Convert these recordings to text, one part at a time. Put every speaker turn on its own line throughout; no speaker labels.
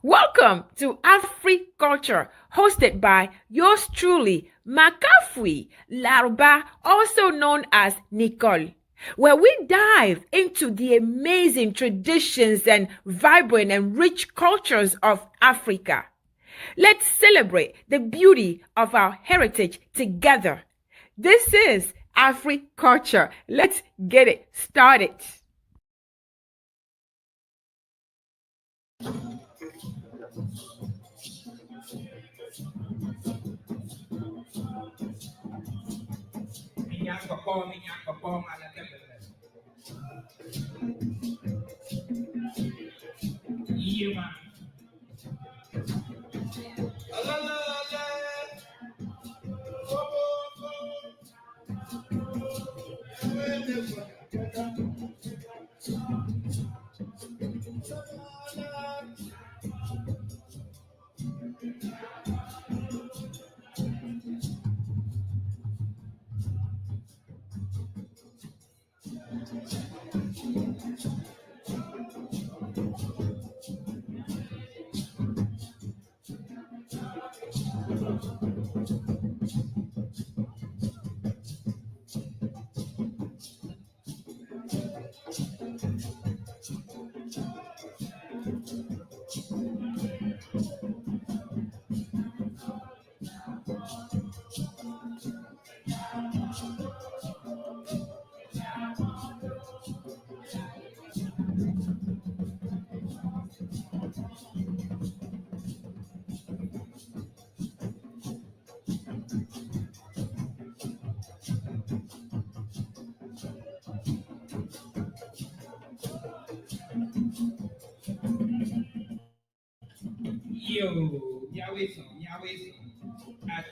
Welcome to Africulture, hosted by yours truly, Makafui Laruba, also known as Nicole, where we dive into the amazing traditions and vibrant and rich cultures of Africa. Let's celebrate the beauty of our heritage together. This is Africulture. Let's get it started.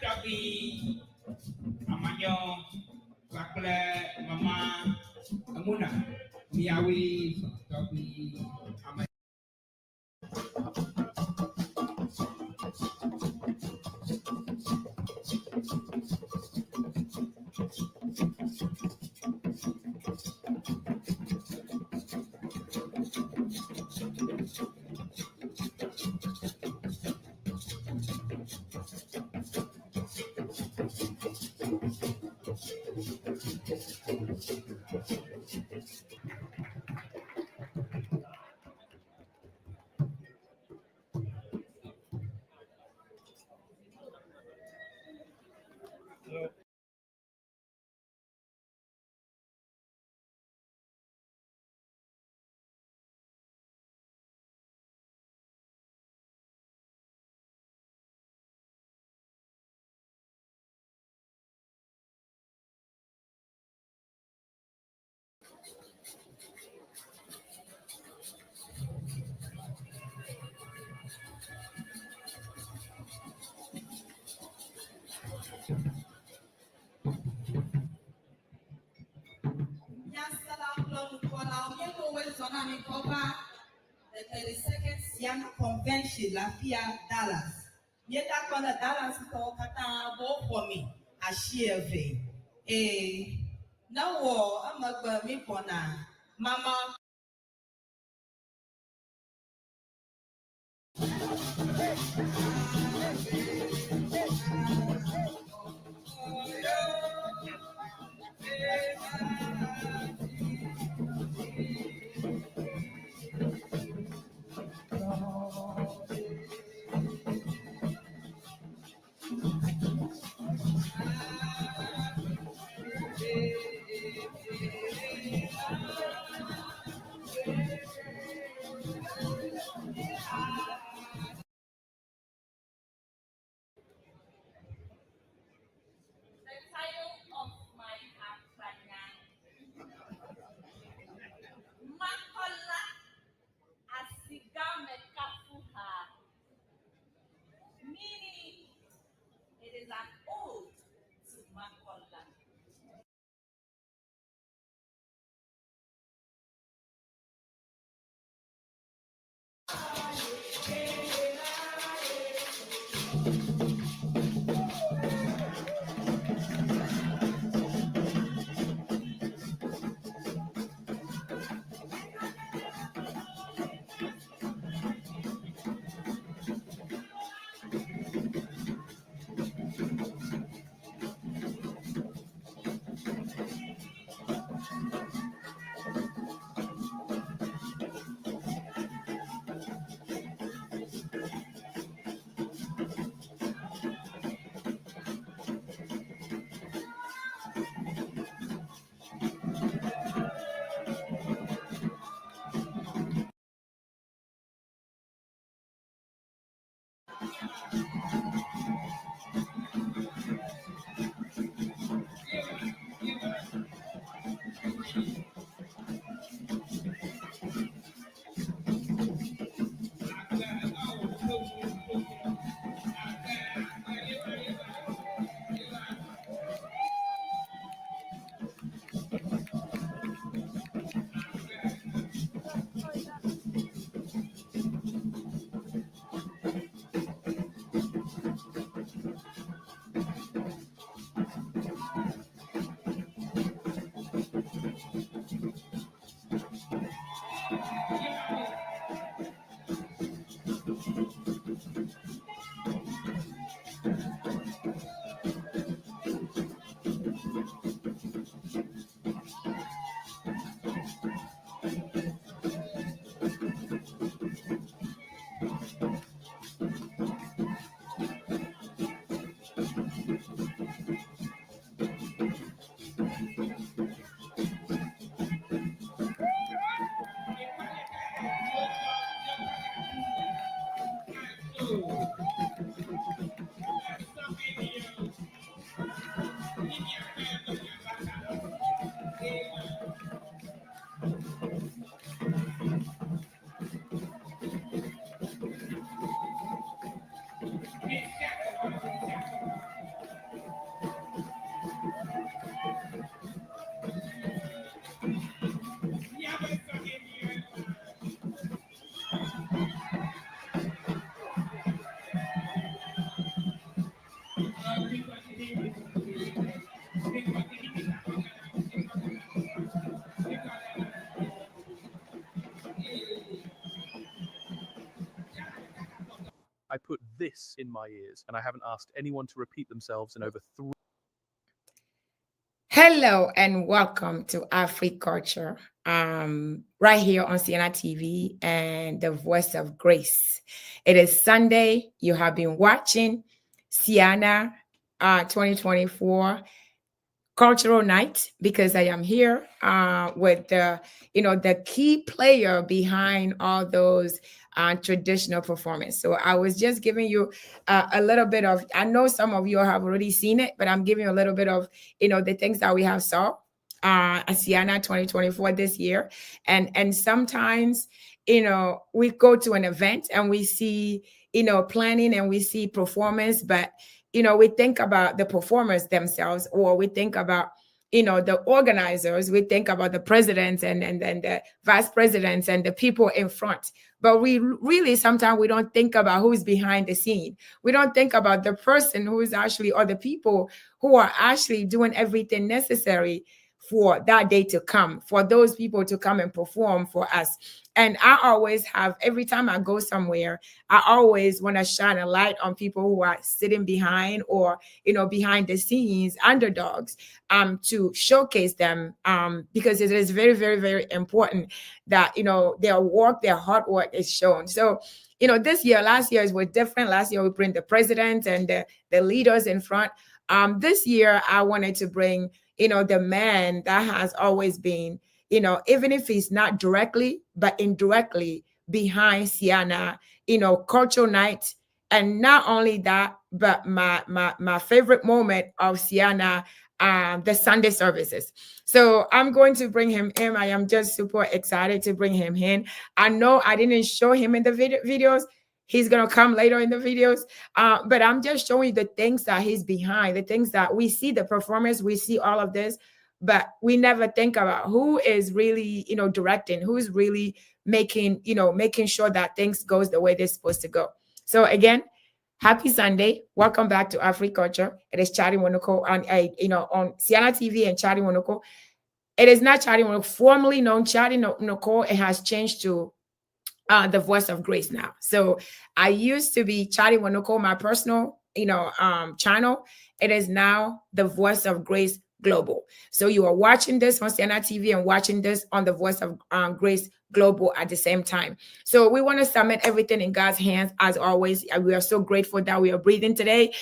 Tapi amanyo bakle mama amuna miawi tapi amay.
The 32nd CEANA Convention, Lafia, Dallas. Yeta kwana Dallas ko kata bo for me a share. Now I'm a me pona mama.
I put this in my ears, and I haven't asked anyone to repeat themselves in over 3.
Hello and welcome to Africulture, right here on CEANA TV and the Voice of Grace. It is Sunday. You have been watching CEANA 2024 Cultural Night because I am here with the key player behind all those traditional performance. So I was just giving you a little bit of, I know some of you have already seen it, but I'm giving you a little bit of, the things that we have saw at CEANA 2024 this year. And sometimes, we go to an event and we see, planning and we see performance, but we think about the performers themselves, or we think about, the organizers, we think about the presidents and the vice presidents and the people in front. But we really, sometimes we don't think about who's behind the scene. We don't think about the person who is actually, or the people who are actually doing everything necessary for that day to come, for those people to come and perform for us. And I always have, every time I go somewhere, I always want to shine a light on people who are sitting behind or, behind the scenes, underdogs, to showcase them, because it is very, very, very important that, their work, their hard work is shown. So, this year, last year was different. Last year, we bring the president and the leaders in front. This year, I wanted to bring, the man that has always been, even if he's not directly, but indirectly behind CEANA, cultural night. And not only that, but my favorite moment of CEANA, the Sunday services. So I'm going to bring him in. I am just super excited to bring him in. I know I didn't show him in the videos. He's going to come later in the videos. But I'm just showing you the things that he's behind, the things that we see, the performance, we see all of this, but we never think about who is really, directing, who's really making sure that things goes the way they're supposed to go. So again, happy Sunday. Welcome back to Africulture. It is Chari Wonoko on, on CEANA TV and Chari Wonoko. It is not Chari Wonoko, formerly known Chari Wonoko. It has changed to the Voice of Grace now. So I used to be Chari Wonoko, my personal, channel. It is now the Voice of Grace Global. So you are watching this on CEANA TV and watching this on the Voice of Grace Global at the same time. So we want to submit everything in God's hands as always. We are so grateful that we are breathing today.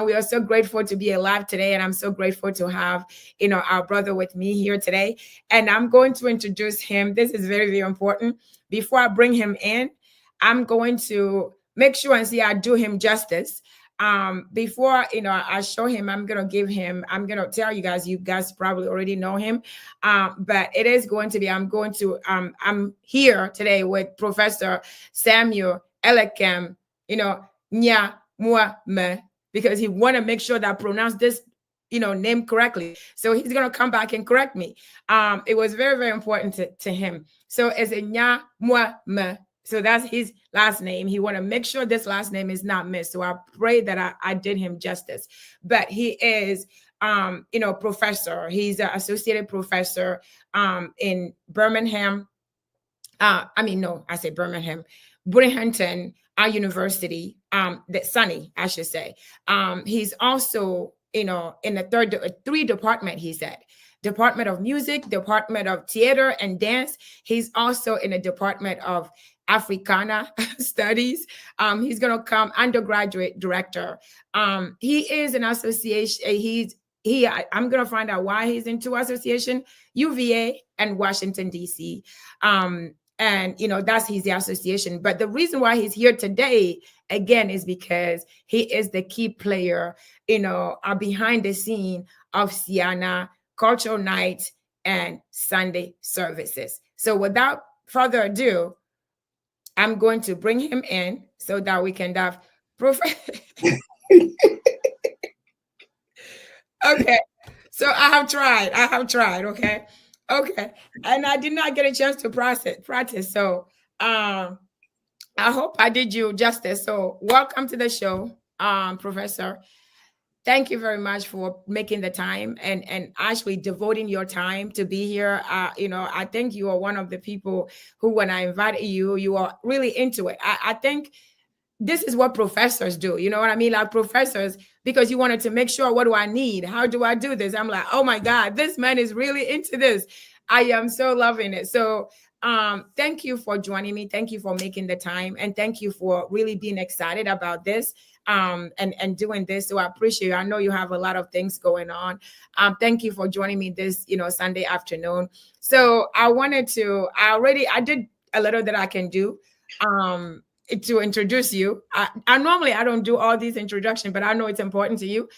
We are so grateful to be alive today. And I'm so grateful to have, our brother with me here today. And I'm going to introduce him. This is very, very important. Before I bring him in, I'm going to make sure and see I do him justice. Before I show him, I'm gonna tell you guys probably already know him. But it is going to be, I'm here today with Professor Samuel Elikem, Nyamuame, because he want to make sure that I pronounce this name correctly. So he's gonna come back and correct me. It was very, very important to him. So it's a Nyamuame. So that's his last name. He want to make sure this last name is not missed. So I pray that I did him justice. But he is, professor. He's an associated professor in Birmingham. I say Birmingham, Bridgehampton University. The Sunny, I should say. He's also, in the three department. He said. Department of Music, Department of Theater and Dance. He's also in the Department of Africana Studies. He's going to come undergraduate director. He is an association. I'm going to find out why he's in two association, UVA and Washington, D.C. And, he's the association. But the reason why he's here today, again, is because he is the key player, behind the scene of CEANA, cultural night, and Sunday services. So without further ado, I'm going to bring him in so that we can have Okay. So I have tried. Okay. And I did not get a chance to practice. So I hope I did you justice. So welcome to the show, Professor. Thank you very much for making the time and actually devoting your time to be here. I think you are one of the people who, when I invited you, you are really into it. I think this is what professors do. You know what I mean? Like professors, because you wanted to make sure, what do I need? How do I do this? I'm like, oh my God, this man is really into this. I am so loving it. So thank you for joining me. Thank you for making the time. And thank you for really being excited about this. And doing this. So I appreciate you. I know you have a lot of things going on. Thank you for joining me this, Sunday afternoon. So I did a little that I can do to introduce you. I normally don't do all these introductions, but I know it's important to you.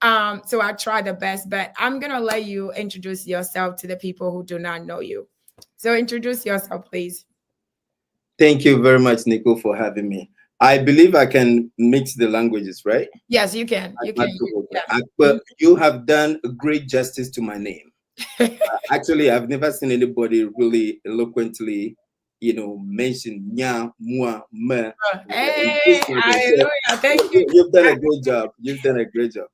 So I try the best, but I'm going to let you introduce yourself to the people who do not know you. So introduce yourself, please.
Thank you very much, Nico, for having me. I believe I can mix the languages, right?
Yes, you can.
But you have done a great justice to my name. Actually, I've never seen anybody really eloquently, mention Nyamuame.
Hey, hallelujah. Thank you.
You've done a great job.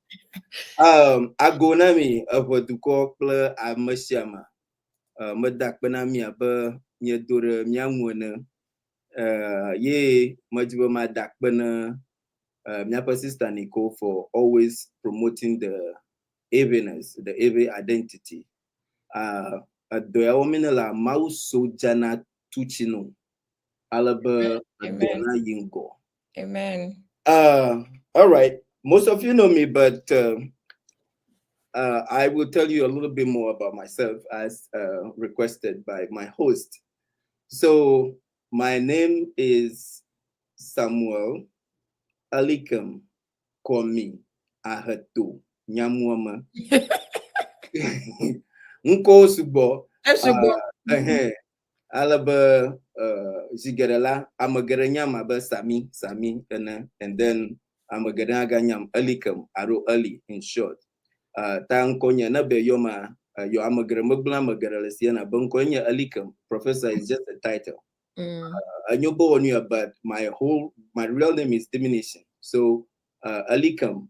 Agonami of what to call Amashama. Madak Banami Aba Nyadura Nyamuana. Majiba Madak Bana Nyapa Sister Nico for always promoting the awareness, the AV identity. Doyaominala Mauso Jana Tuchino Alaba Adona Yingo.
Amen.
All right. Most of you know me, but I will tell you a little bit more about myself as requested by my host. So my name is Samuel Elikem Nyamuame. Nko subo. Alaba Zigerela Amageranyam Aba Sami and then Amageranyam Elikem Aro Ali in short. Tankonya Nabe Yoma yo Amagermugla Mageralesiana Bunkonya Elikem. Professor is just a title. I know but my real name is Diminishing. So Elikem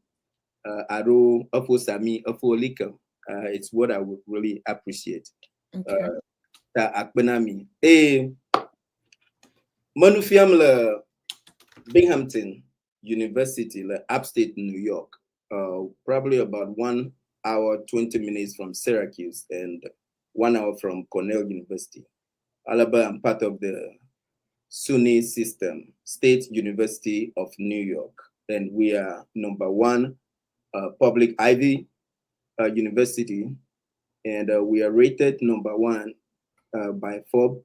Aro Afo Sami Afo Elikem. It's what I would really appreciate.
Okay.
Akbenami. Manufiam le Binghamton University, le upstate New York. Probably about 1 hour, 20 minutes from Syracuse and 1 hour from Cornell University. Alabama, I'm part of the SUNY system, State University of New York. And we are #1 public Ivy university. And we are rated #1 by Forbes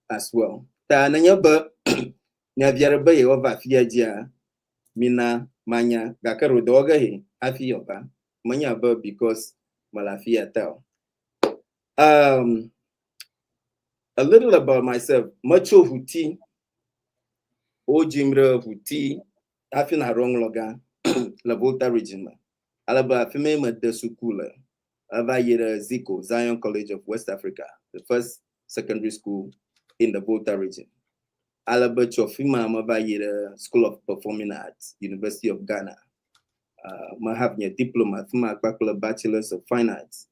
as well. nya viare ba ye over fiagia mina manya gakaro doga he afioba manya ba because malafia tell. A little about myself. Macho huti ojimre huti afina wrong loga la Volta region. Alaba feme de sukula. Ava yera Zico, Zion College of West Africa, the first secondary school in the Volta region. Alaba chofima ava yera School of Performing Arts, University of Ghana. Ma have your diploma, fuma bachelors of fine arts.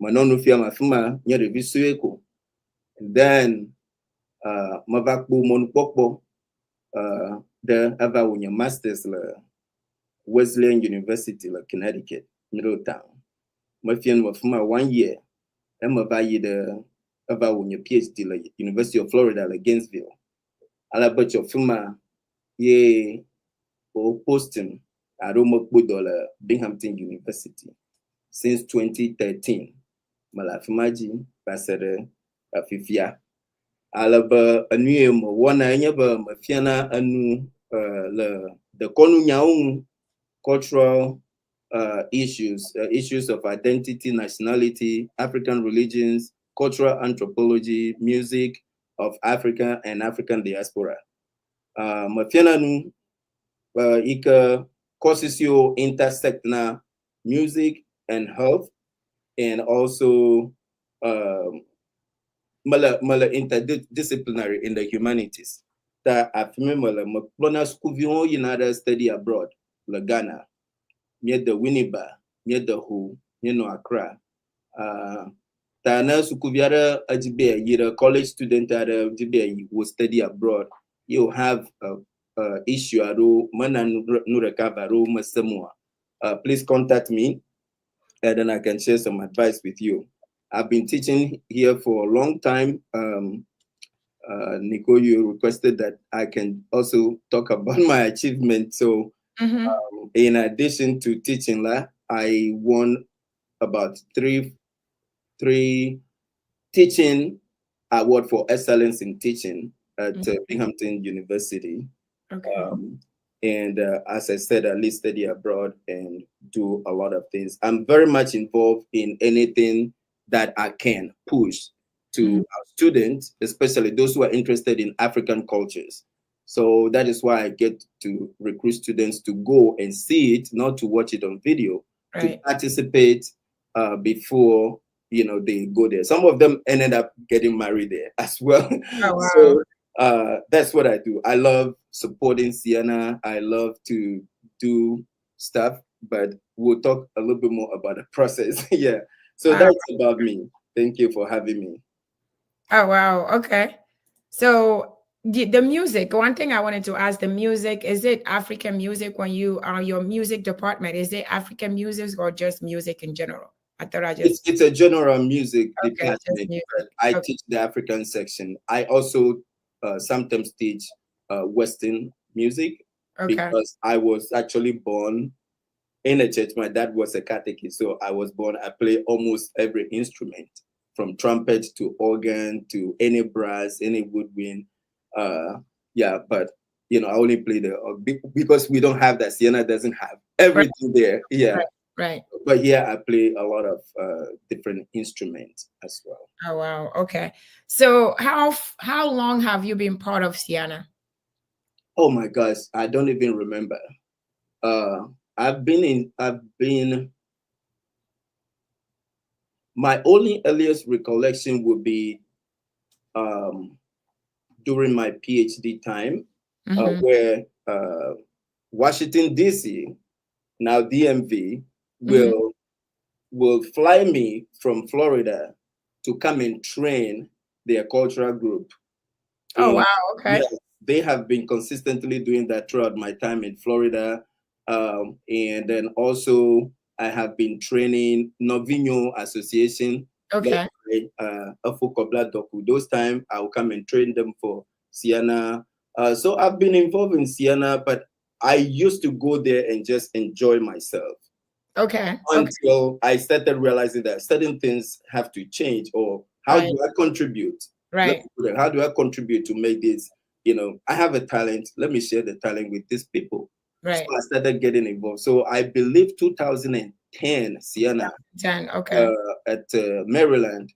Manonu fia mafuma nyere visueko. Then mavakbu monupokbo the ava unya masters la Wesleyan University la Connecticut, Middletown. Mafian mafuma 1 year. Mava the ava unya PhD la University of Florida la Gainesville. Alaba chofuma ye o posting at Romokbo la Binghamton University since 2013. Malafimaji basere afifia. Alaba anuye mo wana nyaba mafiana anu the konu nyaung cultural issues of identity, nationality, African religions, cultural anthropology, music of Africa and African diaspora. Mafiana nu ika courses yo intersect na music and health, and also mala interdisciplinary in the humanities. Ta afimemala maplona skuvion yinada study abroad, la Ghana, near the Winneba, near the Who, near no Accra. Ta na sukuviara ajibe yira college student at ajibe will study abroad. You have issue aro mana nurekavaro masamua. Please contact me, and then I can share some advice with you. I've been teaching here for a long time. Nico, you requested that I can also talk about my achievements. So in addition to teaching, I won about three teaching award for excellence in teaching at Binghamton University.
Okay.
And as I said, I study abroad and do a lot of things. I'm very much involved in anything that I can push to our students, especially those who are interested in African cultures. So that is why I get to recruit students to go and see it, not to watch it on video, to participate before they go there. Some of them ended up getting married there as well.
Oh, wow.
So that's what I do. I love supporting CEANA. I love to do stuff, but we'll talk a little bit more about the process. Yeah. So that's about me. Thank you for having me.
Oh, wow. Okay. So the music, one thing I wanted to ask, the music, is it African music when you are your music department? Is it African music or just music in general? I thought I just...
It's a general music department.
Music.
I teach the African section. I also sometimes teach Western music because I was actually born in a church. My dad was a catechist, so I was born. I play almost every instrument, from trumpet to organ to any brass, any woodwind. Yeah, but I only play because we don't have that. CEANA doesn't have everything there. Yeah.
Right.
But here I play a lot of different instruments as well.
Oh, wow. Okay. So how long have you been part of CEANA?
Oh my gosh, I don't even remember. My only earliest recollection would be during my PhD time, where Washington, D.C., now DMV, will fly me from Florida to come and train their cultural group.
Oh, wow. Okay.
Yes, they have been consistently doing that throughout my time in Florida. And then also I have been training Novinho Association.
Okay.
Those times I will come and train them for CEANA. So I've been involved in CEANA, but I used to go there and just enjoy myself.
Okay.
Until I started realizing that certain things have to change, or how do I contribute?
Right.
How do I contribute to make this I have a talent. Let me share the talent with these people.
Right.
So I started getting involved. So I believe 2010, CEANA,
10. Okay.
at Maryland,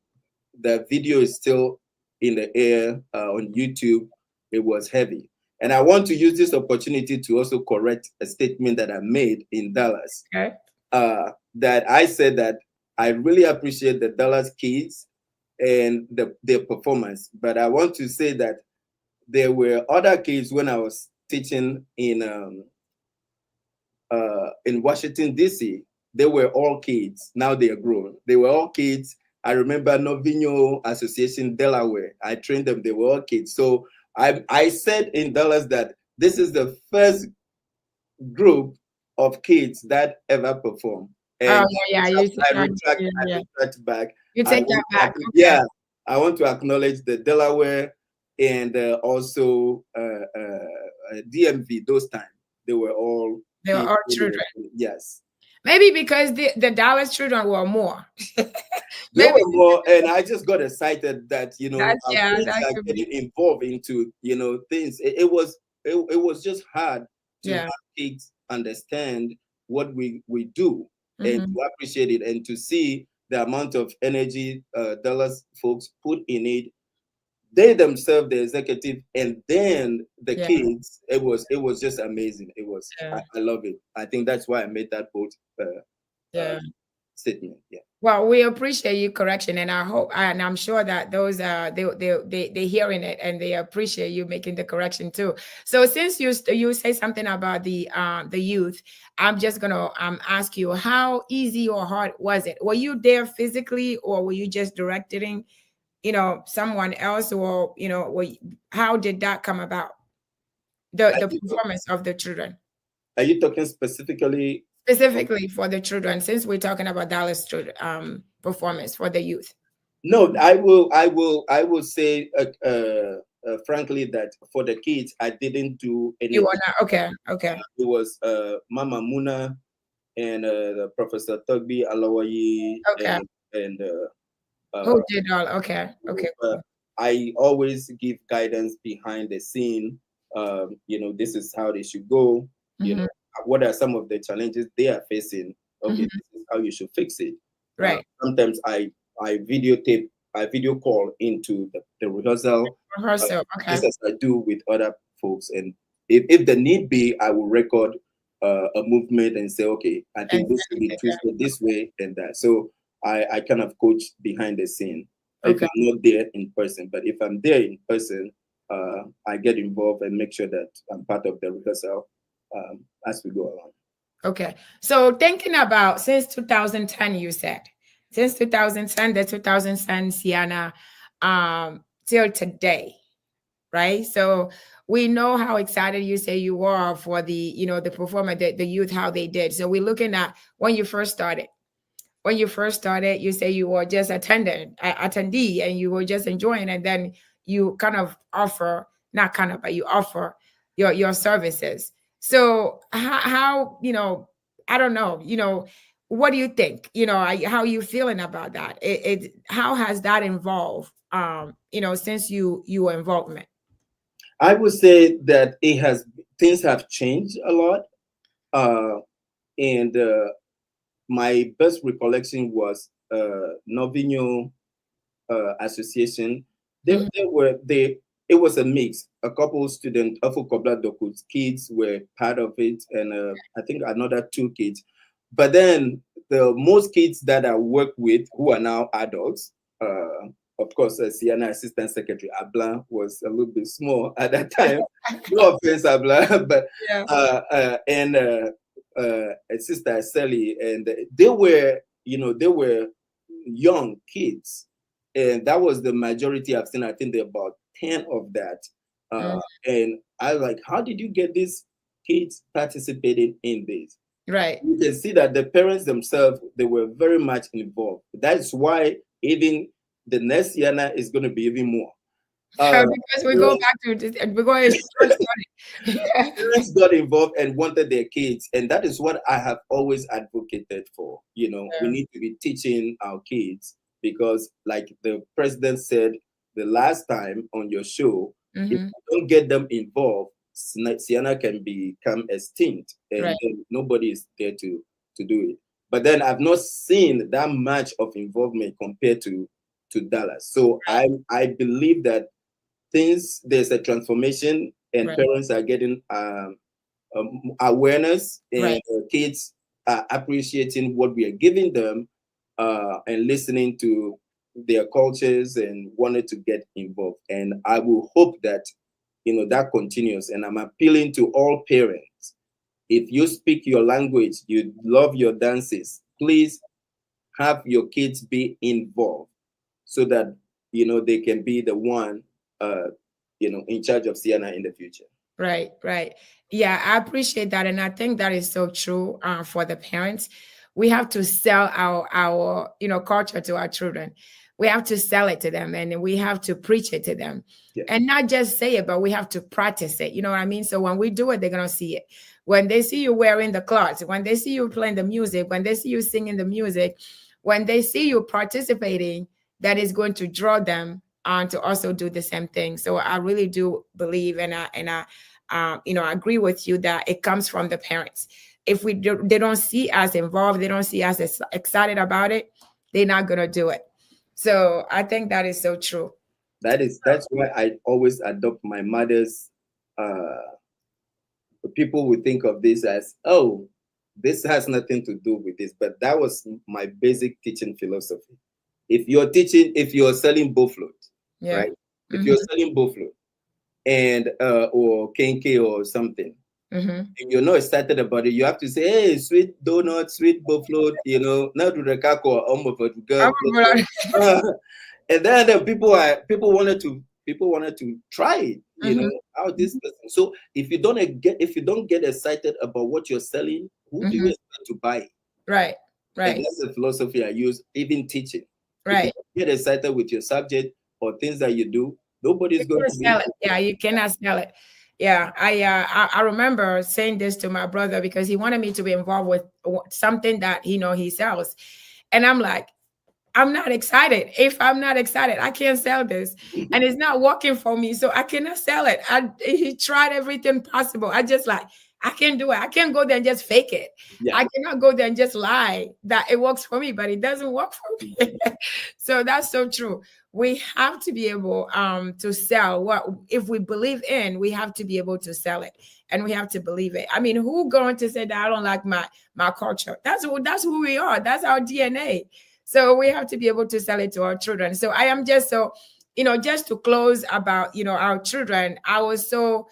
the video is still in the air on YouTube. It was heavy. And I want to use this opportunity to also correct a statement that I made in Dallas.
Okay.
That I said that I really appreciate the Dallas kids and their performance. But I want to say that there were other kids when I was teaching in Washington, D.C. They were all kids. Now they are grown. They were all kids. I remember Novino Association, Delaware. I trained them. They were all kids. So I said in Dallas that this is the first group of kids that ever performed. And
yeah.
I retract back.
You take that back. Okay.
Yeah, I want to acknowledge the Delaware and also DMV. Those times they were all
children.
Yes.
Maybe because the Dallas children were more.
They were more, and I just got excited that kids are getting involved into things. It was just hard to have kids understand what we do and to appreciate it and to see the amount of energy Dallas folks put in it. They themselves, the executive, and then the kids. It was just amazing. It was. I love it. I think that's why I made that bold statement. Yeah.
Well, we appreciate your correction, and I hope, and I'm sure that those they hearing it and they appreciate you making the correction too. So since you say something about the youth, I'm just gonna ask you, how easy or hard was it? Were you there physically, or were you just directing someone else, or how did that come about? The performance of the children.
Are you talking specifically
for the children, since we're talking about Dallas performance for the youth?
No, I will say frankly that for the kids, I didn't do anything.
You wanna okay.
It was Mama Muna and Professor Tugby Alawayi and
who did all? Okay.
I always give guidance behind the scene. This is how they should go. What are some of the challenges they are facing? Okay, this is how you should fix it.
Right.
Sometimes I video call into the rehearsal.
Okay.
Just as I do with other folks, and if the need be, I will record a movement and say, okay, I think this should be twisted this way and that. So I kind of coach behind the scene if I'm not there in person. But if I'm there in person, I get involved and make sure that I'm part of the rehearsal as we go along.
Okay. So thinking about since 2010, you said, since 2010, the 2010 CEANA till today, right? So we know how excited you say you are for the performer, the youth, how they did. So we're looking at when you first started. When you first started, you say you were just attendee, and you were just enjoying, and then you kind of offer, not kind of, but you offer your services. So how I don't know, what do you think? How are you feeling about that? How has that evolved? Since your involvement.
I would say that things have changed a lot, and my best recollection was Novino Association. It was a mix. A couple students, kids were part of it, and I think another 2 kids. But then the most kids that I work with who are now adults, of course, CEANA Assistant Secretary Abla was a little bit small at that time. No offense, Abla, but and Sister Sally, and they were young kids, and that was the majority I've seen. I think there are about 10 of that. And I was like, how did you get these kids participating in this?
Right.
You can see that the parents themselves, they were very much involved. That's why even the next CEANA is going to be even more.
Because we go back to this, we're going to start.
Parents got involved and wanted their kids, and that is what I have always advocated for. We need to be teaching our kids, because like the president said the last time on your show, If you don't get them involved, CEANA can become extinct, and then nobody is there to do it. But then I've not seen that much of involvement compared to Dallas. So I believe that there's a transformation, and parents are getting awareness, and kids are appreciating what we are giving them, and listening to their cultures and wanted to get involved. And I will hope that that continues. And I'm appealing to all parents: if you speak your language, you love your dances, please have your kids be involved, so that they can be the one in charge of CEANA in the future.
Right. Yeah, I appreciate that, and I think that is so true for the parents. We have to sell our culture to our children. We have to sell it to them, and we have to preach it to them, and not just say it, but we have to practice it. You know what I mean? So when we do it, they're gonna see it. When they see you wearing the clothes, when they see you playing the music, when they see you singing the music, when they see you participating, that is going to draw them on to also do the same thing. So I really do believe, and I agree with you that it comes from the parents. If they don't see us involved, they don't see us as excited about it, they're not gonna do it. So I think that is so true.
That's why I always adopt my mother's. People would think of this as, oh, this has nothing to do with this, but that was my basic teaching philosophy. If you're selling buffalo, right? If you're selling buffalo and or kenke or something, and you're not excited about it, you have to say, hey, sweet donut, sweet buffalo, not to the kako or and then people wanted to try it, how this person. So if you don't get excited about what you're selling, who do you expect to buy?
Right.
And that's the philosophy I use, even teaching.
Right.
If you get excited with your subject or things that you do, nobody's going to
sell it. Yeah, you cannot sell it. Yeah, I remember saying this to my brother because he wanted me to be involved with something that he sells, and I'm like, I'm not excited. If I'm not excited, I can't sell this, and it's not working for me, so I cannot sell it. He tried everything possible. I can't do it. I can't go there and just fake it. Yeah. I cannot go there and just lie that it works for me, but it doesn't work for me. So that's so true. We have to be able to sell what if we believe in. We have to be able to sell it, and we have to believe it. I mean, who going to say that I don't like my culture? That's who we are. That's our DNA. So we have to be able to sell it to our children. So I am just so, just to close about, our children, I was so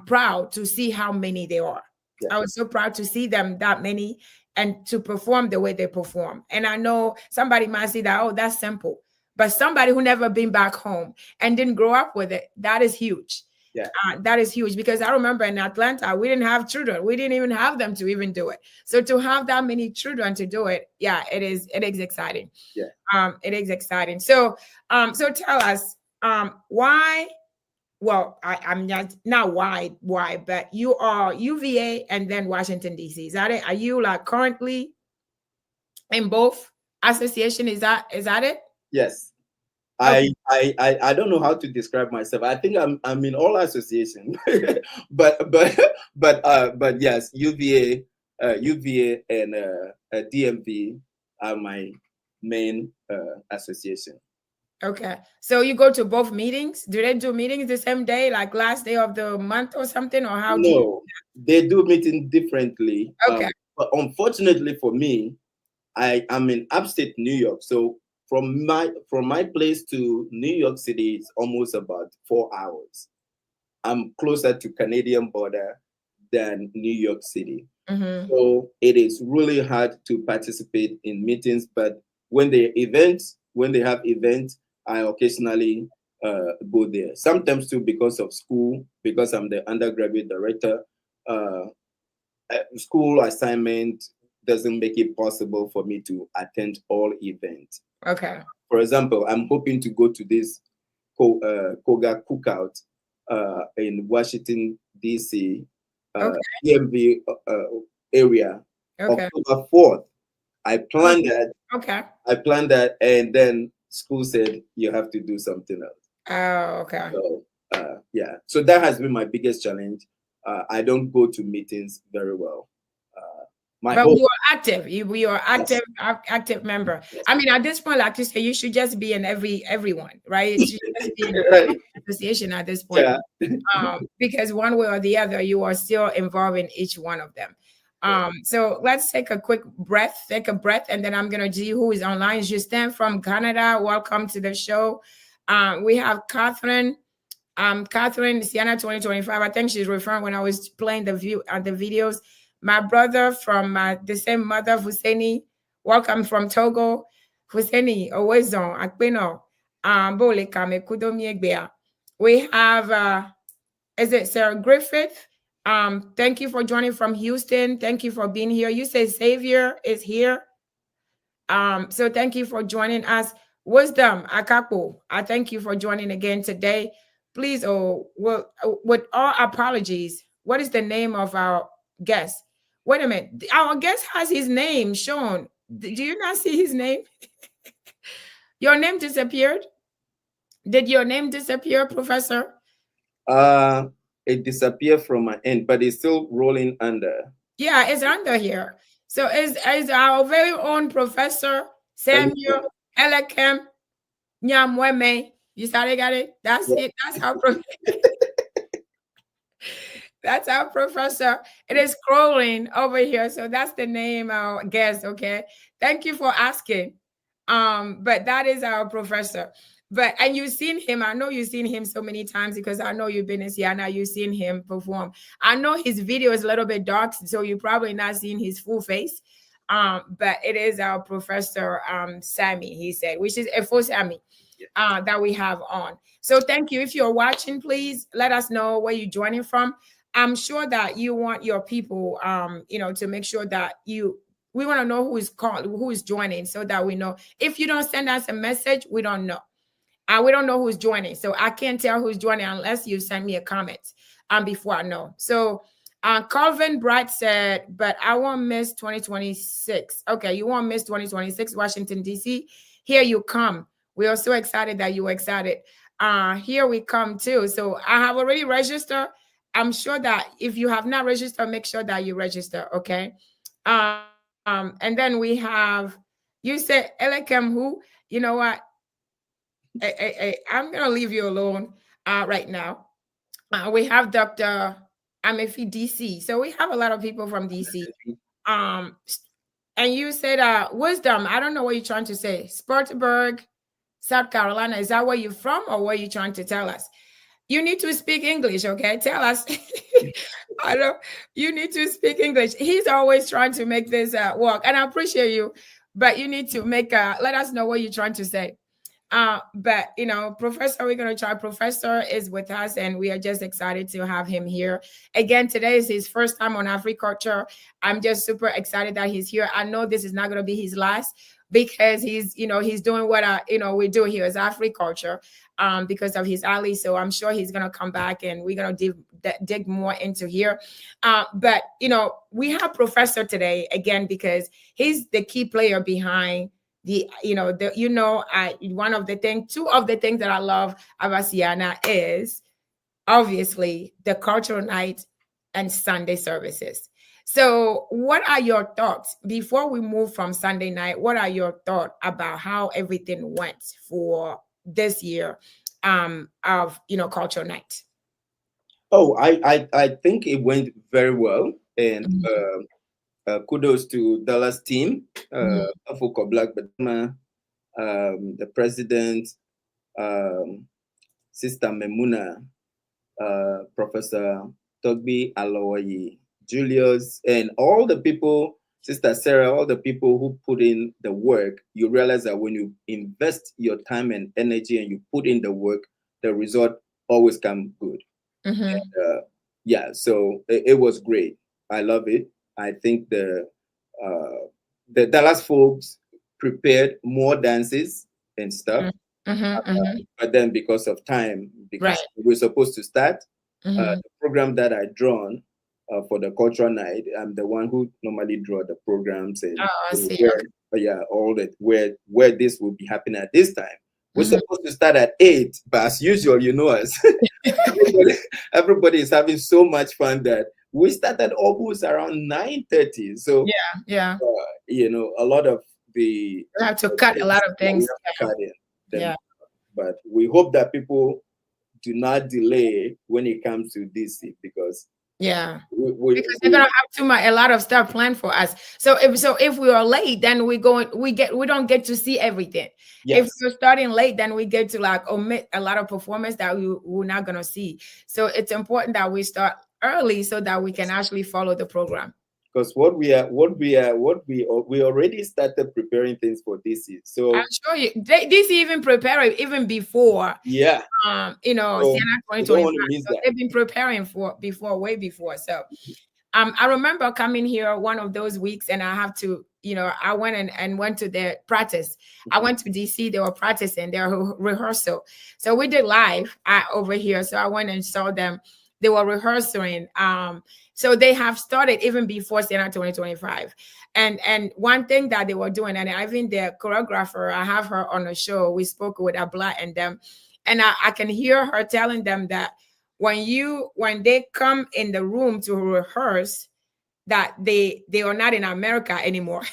proud to see how many they are. Yeah. I was so proud to see them that many and to perform the way they perform. And I know somebody might say that, oh, that's simple. But somebody who never been back home and didn't grow up with it, that is huge. Yeah, that is huge, because I remember in Atlanta, we didn't have children. We didn't even have them to even do it. So to have that many children to do it, yeah, it is exciting. Yeah, it is exciting. So, so tell us, why? Well, I'm not why, but you are UVA and then Washington DC. Is that it? Are you like currently in both association? Is that it?
Yes. Okay. I don't know how to describe myself. I think I'm in all associations, but yes, UVA and DMV are my main association.
Okay, so you go to both meetings? Do they do meetings the same day, like last day of the month or something, or how?
No, they do meeting differently.
Okay,
but unfortunately for me, I am in upstate New York, so from my place to New York City is almost about 4 hours. I'm closer to Canadian border than New York City. Mm-hmm. So it is really hard to participate in meetings, but when they have events, I occasionally go there. Sometimes too because of school, because I'm the undergraduate director. School assignment doesn't make it possible for me to attend all events.
Okay.
For example, I'm hoping to go to this Koga cookout in Washington, D.C., DMV area, okay. October 4th. I planned that.
Okay.
I planned that, and then school said you have to do something else.
Oh, okay.
So yeah, so that has been my biggest challenge. I don't go to meetings very well. My
But
hope,
you are active. You are
yes,
active member.
yes.
I mean, at this point, like you say, you should just be in everyone, right? You should just be in
Right.
association at this point.
Yeah.
Because one way or the other, you are still involved in each one of them. So let's take a quick breath, and then I'm gonna see who is online. Justin from Canada, welcome to the show. We have Catherine. Catherine CEANA 2025. I think she's referring when I was playing the videos. My brother from the same mother, Husseini, welcome from Togo. Husseini, Owezon, Akpeno, Bole Kame Kudomiegbea. We have is it Sarah Griffith? Thank you for joining from Houston. Thank you for being here. You say Savior is here. So thank you for joining us. Wisdom Akapo, I thank you for joining again today. Please, with all apologies, what is the name of our guest? Wait a minute. Our guest has his name shown. Do you not see his name? Your name disappeared? Did your name disappear, Professor?
It disappeared from my end, but it's still rolling under.
Yeah, it's under here. So is our very own Professor Samuel Elikem Nyamuame. You started got it? That's
Yeah.
it. That's our professor. It is scrolling over here. So that's the name I'll guess. Okay. Thank you for asking. But that is our professor. But and you've seen him. I know you've seen him so many times because I know you've been in CEANA. You've seen him perform. I know his video is a little bit dark, so you probably not seen his full face. But it is our professor Sammy, he said, which is a full Sammy that we have on. So thank you. If you're watching, please let us know where you're joining from. I'm sure that you want your people, to make sure that we want to know who is joining so that we know. If you don't send us a message, we don't know. We don't know who's joining. So I can't tell who's joining unless you send me a comment before I know. So Calvin Bright said, but I won't miss 2026. Okay, you won't miss 2026, Washington, D.C. Here you come. We are so excited that you were excited. Here we come too. So I have already registered. I'm sure that if you have not registered, make sure that you register, okay? And then we have, you said Elikem who? You know what? I'm going to leave you alone right now. We have Dr. Amefi DC. So we have a lot of people from DC. And you said Wisdom. I don't know what you're trying to say. Spartanburg, South Carolina. Is that where you're from or what are you trying to tell us? You need to speak English, okay? Tell us. I know you need to speak English. He's always trying to make this work, and I appreciate you, but you need to let us know what you're trying to say. But Professor, we're gonna try. Professor is with us, and we are just excited to have him here again. Today is his first time on Agriculture. I'm just super excited that he's here. I know this is not gonna be his last because he's doing what we do here as Agriculture. Because of his alley. So I'm sure he's going to come back and we're going to dig more into here. But, we have Professor today, again, because he's the key player behind two of the things that I love about CEANA is obviously the cultural night and Sunday services. So what are your thoughts before we move from Sunday night? What are your thoughts about how everything went for this year of cultural night?
Oh, I think it went very well, and kudos to Dallas team, Afoko Black Badama, the president, Sister Memuna, Professor Togbi Aloyi, Julius, and all the people, Sister Sarah, all the people who put in the work. You realize that when you invest your time and energy and you put in the work, the result always comes good. And, so it was great. I love it. I think the Dallas folks prepared more dances and stuff. But then because of time, because we're supposed to start the program that I drawn for the cultural night, I'm the one who normally draw the programs and all that where this will be happening at this time. We're supposed to start at 8, but as usual, you know us. everybody is having so much fun that we started almost around 9:30. So
yeah.
you know, a lot of the
We have to cut a lot of things.
Cut in. But we hope that people do not delay when it comes to DC, because
because they're gonna have a lot of stuff planned for us. So if we are late, then we don't get to see everything. If we're starting late, then we get to like omit a lot of performance that we're not gonna see. So it's important that we start early so that we can actually follow the program.
Because we already started preparing things for DC. So
I'm sure DC even prepare it even before.
Yeah.
You know,
so
CEANA 2025. So they've been preparing way before. So I remember coming here one of those weeks, and I have to, you know, I went and went to their practice. I went to DC, they were practicing their rehearsal. So we did live over here. So I went and saw them. They were rehearsing. So they have started even before CEANA 2025. And one thing that they were doing, and even their choreographer, I have her on the show. We spoke with Abla and them, and I can hear her telling them that when they come in the room to rehearse, that they are not in America anymore.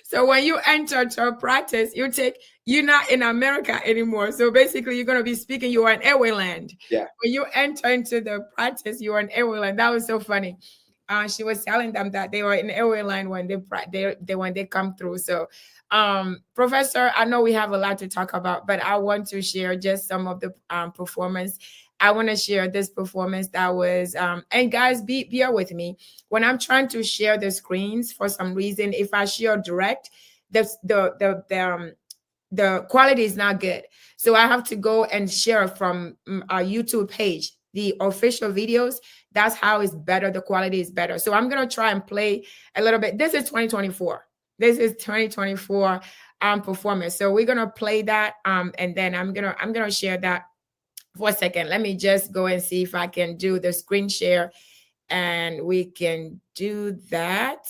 So when you enter to practice, you're not in America anymore. So basically, you're going to be speaking, you are in Airway Land.
Yeah.
When you enter into the practice, you are in Airway Land. That was so funny. She was telling them that they were in Airway Land when they come through. So, Professor, I know we have a lot to talk about, but I want to share just some of the performance. I want to share this performance that was, and guys, bear with me. When I'm trying to share the screens, for some reason, if I share direct, the quality is not good. So I have to go and share from our YouTube page, the official videos. That's how it's better. The quality is better. So I'm going to try and play a little bit. This is 2024. This is 2024 performance. So we're going to play that. And then I'm going to share that for a second. Let me just go and see if I can do the screen share, and we can do that.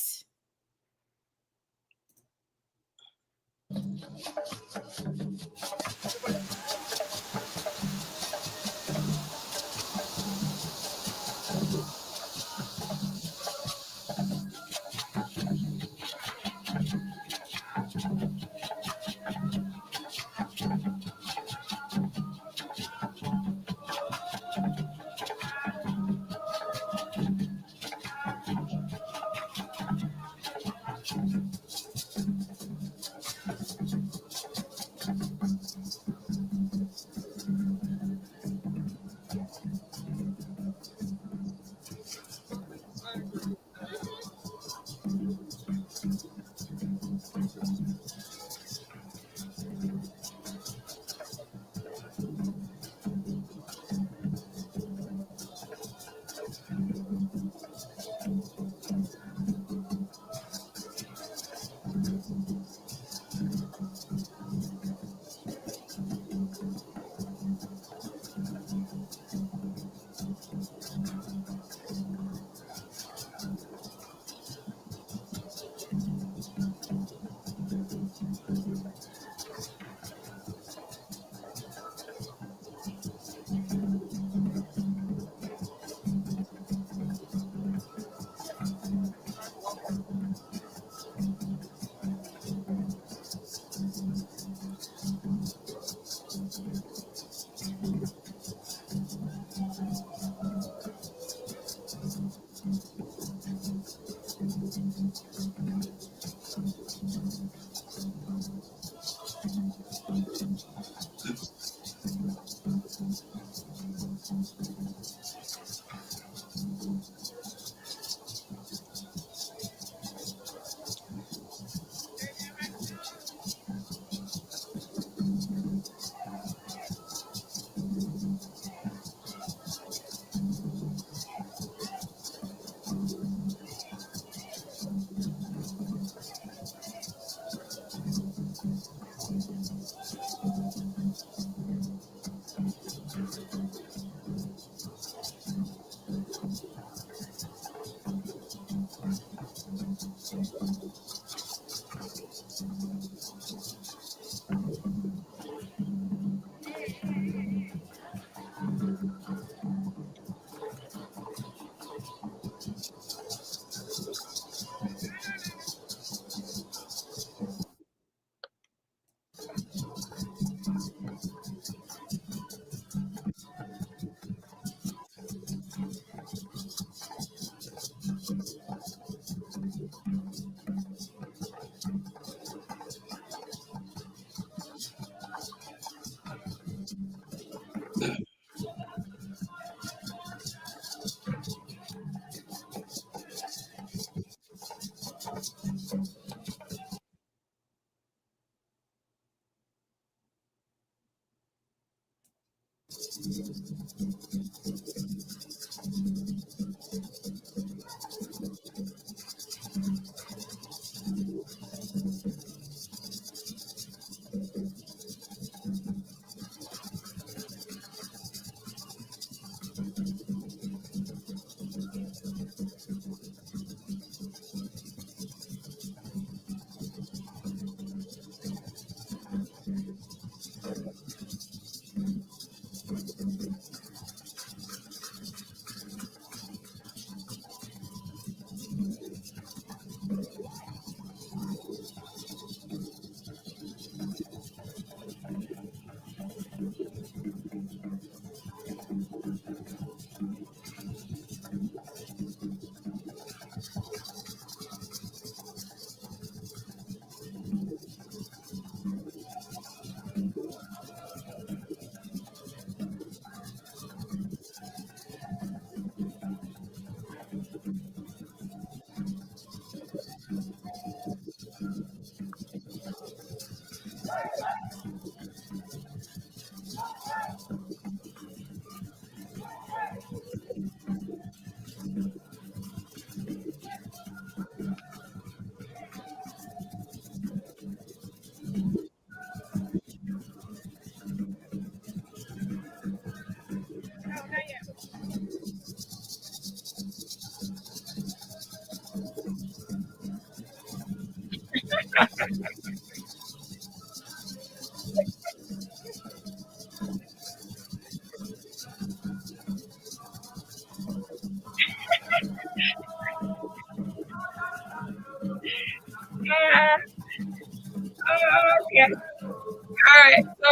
Okay. All right. So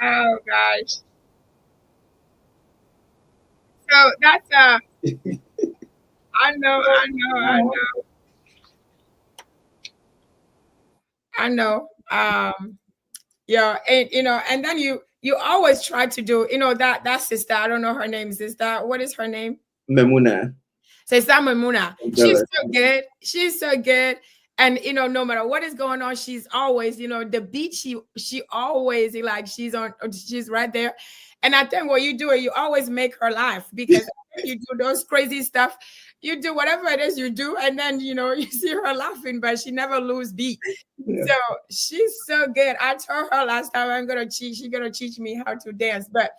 oh gosh. So that's I know. Yeah, and and then you always try to do, that sister, I don't know her name, sister. What is her name?
Memuna.
Sister Mamuna. She's so good. She's so good. And no matter what is going on, she's always, the beat, she always like she's right there. And I think what you do is you always make her laugh, because you do those crazy stuff. You do whatever it is you do, and then you see her laughing, but she never lose beat.
Yeah.
So she's so good. I told her last time she's gonna teach me how to dance. But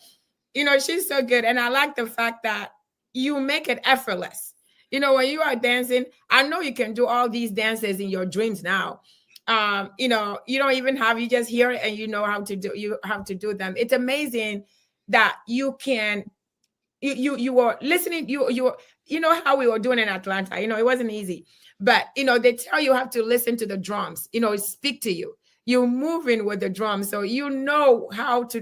she's so good. And I like the fact that you make it effortless. When you are dancing, I know you can do all these dances in your dreams now. You don't even you just hear it and you know how to do them. It's amazing that you can you were listening, you know how we were doing in Atlanta. It wasn't easy, but they tell you have to listen to the drums, speak to you. You're moving with the drums, so you know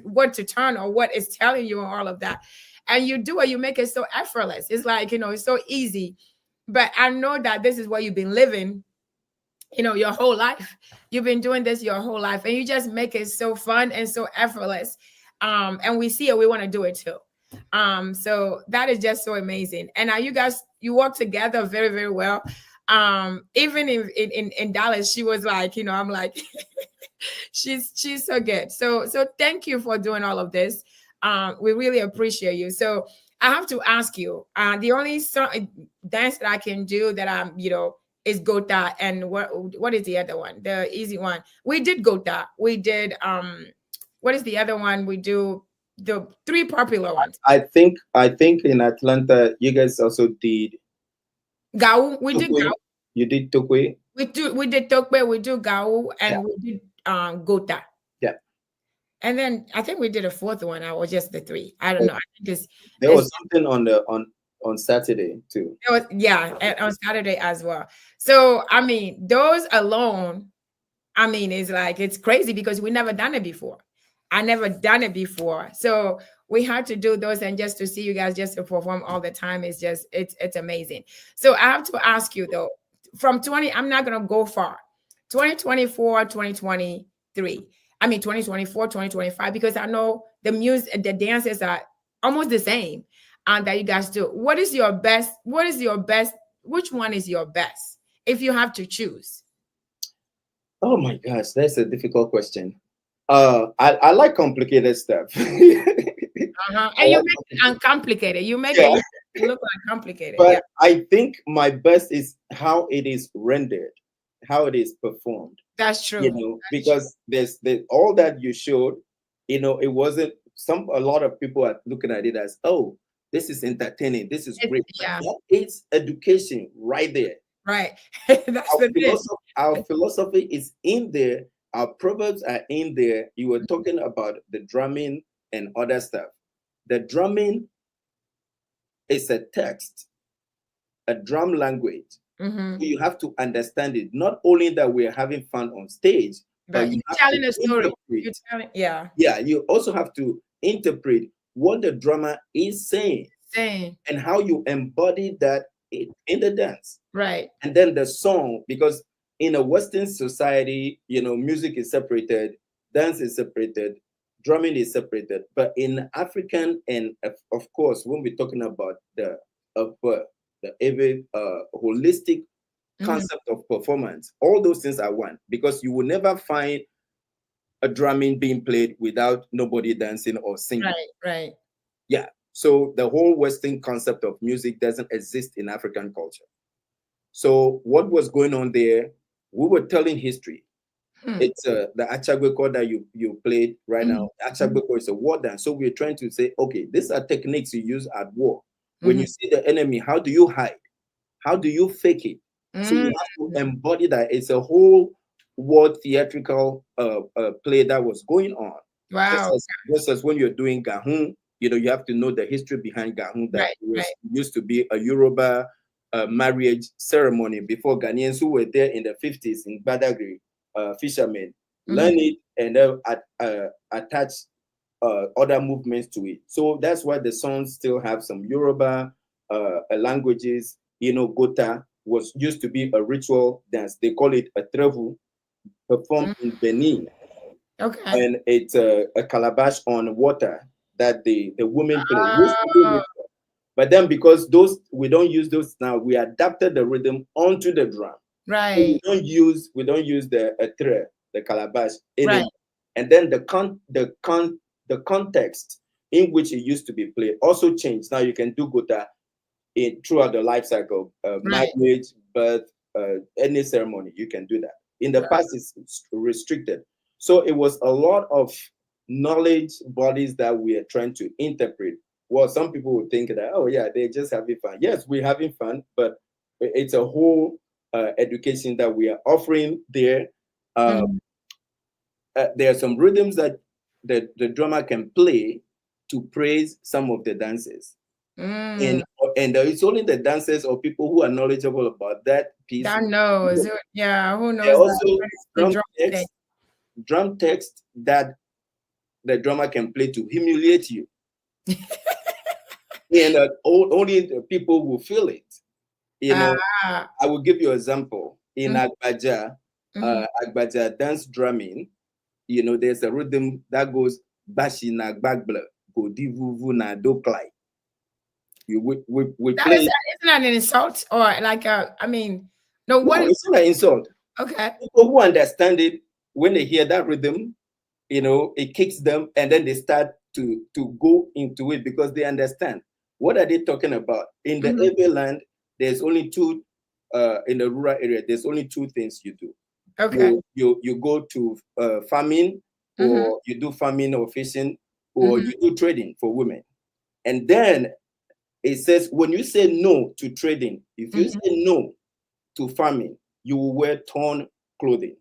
what to turn or what is telling you and all of that. And you do it, you make it so effortless. It's like, it's so easy. But I know that this is what you've been living, your whole life. You've been doing this your whole life, and you just make it so fun and so effortless. And we see it, we want to do it too. So that is just so amazing. And now you work together very, very well. Even in Dallas, she was like, I'm like, she's so good. So thank you for doing all of this. We really appreciate you. So I have to ask you, the only dance that I can do that I'm, is Gota, and what is the other one? The easy one. We did Gota. We did what is the other one? We do the 3 popular ones.
I think in Atlanta you guys also did
Gao. We did
Tokwe.
Gao.
You did Tokwe?
We did Tokwe, we do Gao, and we did Gota.
Yeah.
And then I think we did a 4th one, or just the 3. I don't know. I think
there was something on Saturday too.
It was, yeah, on Saturday as well. So I mean, those alone, I mean, it's crazy because we never done it before. I never done it before. So we had to do those, and just to see you guys just to perform all the time is just it's amazing. So I have to ask you though, from 20, I'm not gonna go far. 2024, 2023. I mean 2024, 2025, because I know the music, the dances are almost the same that you guys do. What is your best? Which one is your best if you have to choose?
Oh my gosh, that's a difficult question. I like complicated stuff.
And you make it uncomplicated. You make it look like complicated.
But I think my best is how it is rendered, how it is performed.
That's true.
You know, because there's all that you showed, you know, it wasn't a lot of people are looking at it as, oh, this is entertaining, this is great.
Yeah.
It's education right there.
Right. That's
our philosophy is in there. Our proverbs are in there. You were talking about the drumming and other stuff. The drumming is a text, a drum language.
Mm-hmm.
So you have to understand it. Not only that we're having fun on stage, but
you're telling a story. You
also have to interpret what the drummer is saying and how you embody that in the dance.
Right.
And then the song, because in a Western society, you know, music is separated, dance is separated, drumming is separated. But in African, and of course, when we're talking about the holistic concept of performance, all those things are one, because you will never find a drumming being played without nobody dancing or singing.
Right.
Yeah. So the whole Western concept of music doesn't exist in African culture. So what was going on there? We were telling history. It's the Achagbeko that you played right now. Achagbeko is a war dance. So we're trying to say, okay, these are techniques you use at war. When you see the enemy, how do you hide? How do you fake it? So you have to embody that. It's a whole war theatrical play that was going on.
Wow.
Just as when you're doing Gahun, you know, you have to know the history behind Gahun, that used to be a Yoruba marriage ceremony before Ghanaians who were there in the 50s in Badagry, fishermen, learn it and attach other movements to it. So that's why the songs still have some Yoruba languages. You know, Gota used to be a ritual dance. They call it a trevu, performed in Benin.
Okay.
And it's a calabash on water that the women play. But then because we don't use those now, we adapted the rhythm onto the drum.
Right.
So we don't use the calabash anymore.
Right.
And then the context in which it used to be played also changed. Now you can do Gota throughout the life cycle, marriage, birth, any ceremony, you can do that. In the past, it's restricted. So it was a lot of knowledge bodies that we are trying to interpret. Well, some people would think that, oh yeah, they're just having fun. Yes, we're having fun, but it's a whole education that we are offering there. There are some rhythms that the drummer can play to praise some of the dances. And it's only the dancers or people who are knowledgeable about that piece.
That knows. Yeah, who knows?
Also drum text that the drummer can play to humiliate you. And only the people will feel it. You know, I will give you an example. In Agbaja, Agbaja dance drumming, you know, there's a rhythm that goes bashi na gbagbla, go divuvu na doklai. We play.
Isn't that an insult or like I mean, no,
it's not an insult.
Okay.
People who understand it, when they hear that rhythm, you know, it kicks them, and then they start to go into it, because they understand. What are they talking about? In the Ebe land, there's only two in the rural area, there's only two things you do.
Okay.
You go to farming, or you do farming or fishing, or you do trading for women. And then it says, when you say no to trading, if you say no to farming, you will wear torn clothing.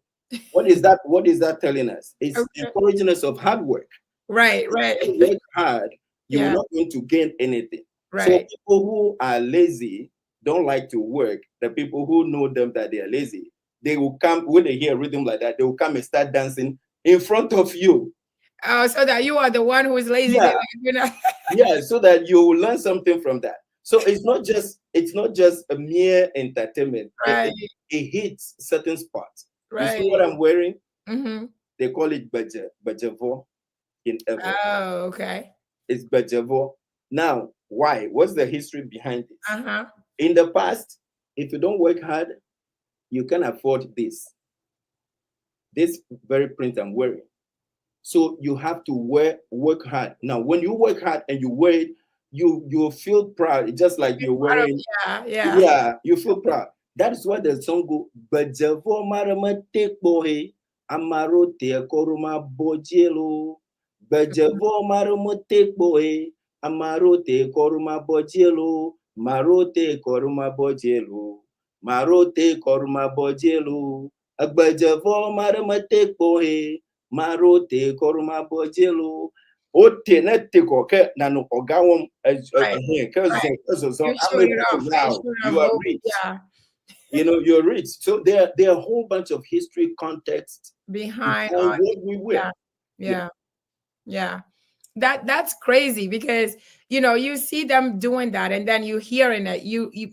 What is that? What is that telling us? It's encouraging us of hard work.
Right.
If you work hard, you're not going to gain anything.
Right.
So people who are lazy, don't like to work, the people who know them that they are lazy, they will come, when they hear a rhythm like that, they will come and start dancing in front of you.
Oh, so that you are the one who is lazy.
Yeah.
You know?
Yeah, so that you will learn something from that. So it's not just a mere entertainment.
Right.
It hits certain spots.
Right.
You see what I'm wearing? They call it bajavo in Evo.
Oh, okay.
It's bajavo. Now, why? What's the history behind it? In the past, if you don't work hard, you can afford this very print I'm wearing. So you have to work hard. Now, when you work hard and you wear it, you feel proud. It's just like you're wearing. Yeah, you feel proud. That is why the song go, Bajavo marama take bohe, amaro te koruma bojelo. Bajavo marama take bohe, amaro te koruma bojelo. Marote koruma bojelo. Marote koruma bojelo. Bajavo marama take bohe. Marote koruma bojelo. Ote na teko ke na no ogawom you are rich. You know, you're rich. So there are a whole bunch of history context behind what we wear.
Yeah. That's crazy, because you see them doing that, and then you hearing it.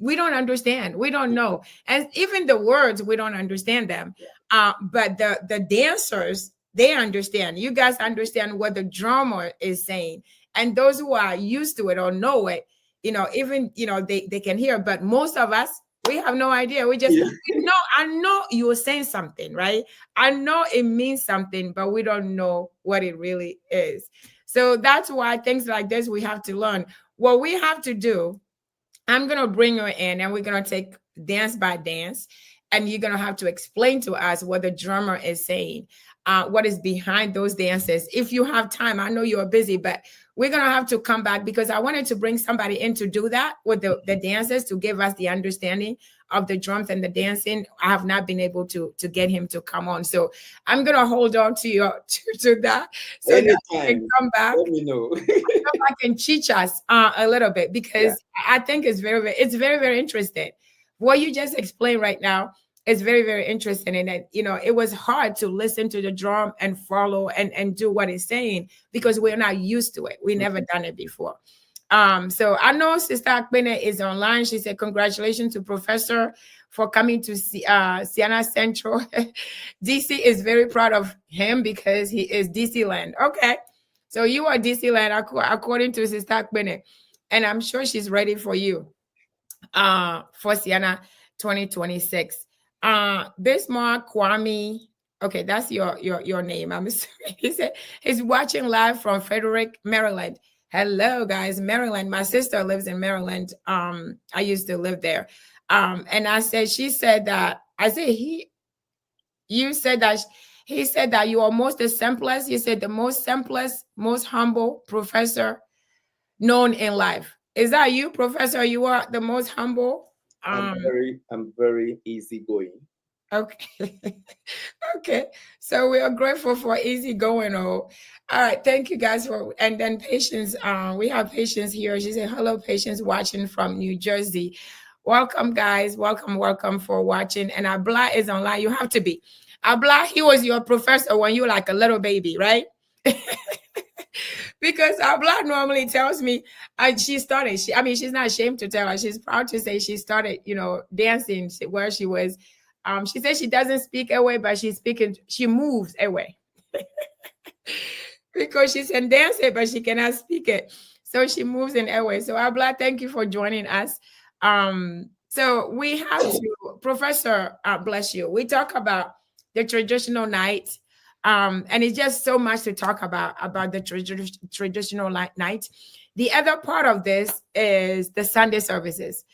We don't understand. We don't know, and even the words, we don't understand them. But the dancers, they understand. You guys understand what the drummer is saying, and those who are used to it or know it, even they can hear. But most of us, we have no idea. We just I know you were saying something, right? I know it means something, but we don't know what it really is. So that's why things like this, we have to learn. What we have to do, I'm going to bring you in, and we're going to take dance by dance, and you're going to have to explain to us what the drummer is saying, what is behind those dances. If you have time, I know you're busy, but we're going to have to come back, because I wanted to bring somebody in to do that with the dancers, to give us the understanding of the drums and the dancing. I have not been able to get him to come on. So I'm going to hold on to that. So
anytime,
that you can come back.
Let me know.
Come back and teach us a little bit, because I think it's very, very interesting. What you just explained right now is very, very interesting. And it was hard to listen to the drum and follow and do what it's saying, because we're not used to it. We never done it before. So I know Sister Akbene is online. She said, congratulations to Professor for coming to CEANA Central. DC is very proud of him, because he is DC land. Okay. So you are DC land, according to Sister Akbene. And I'm sure she's ready for you for CEANA 2026. Bismarck Kwame, okay, that's your name. I'm sorry. He said he's watching live from Frederick, Maryland. Hello, guys, Maryland. My sister lives in Maryland. I used to live there. And she said that he said that you are most the simplest. You said the most simplest, most humble professor known in life. Is that you, Professor? You are the most humble.
I'm very easygoing.
Okay. Okay. So we are grateful for easygoing. All right. Thank you guys and then Patience. We have Patience here. She said, hello, Patience, watching from New Jersey. Welcome, guys. Welcome for watching. And Abla is online. You have to be. Abla, he was your professor when you were like a little baby, right? Because Abla normally tells me she started. She's not ashamed to tell her. She's proud to say she started, dancing where she was. She says she doesn't speak away, but she moves away. Because she can dance it, but she cannot speak it. So she moves in airway. So Abla, thank you for joining us. So we have to, Professor, bless you. We talk about the traditional night. And it's just so much to talk about the traditional night. The other part of this is the Sunday services.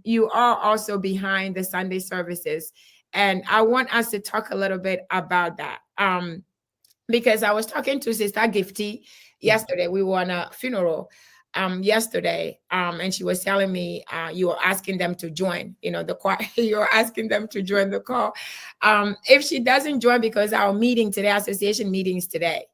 you are also behind the Sunday services. And I want us to talk a little bit about that. Because I was talking to Sister Gifty yesterday. We were on a funeral yesterday. And she was telling me you were asking them to join, the choir. You're asking them to join the call. If she doesn't join, because our meeting today, association meetings today.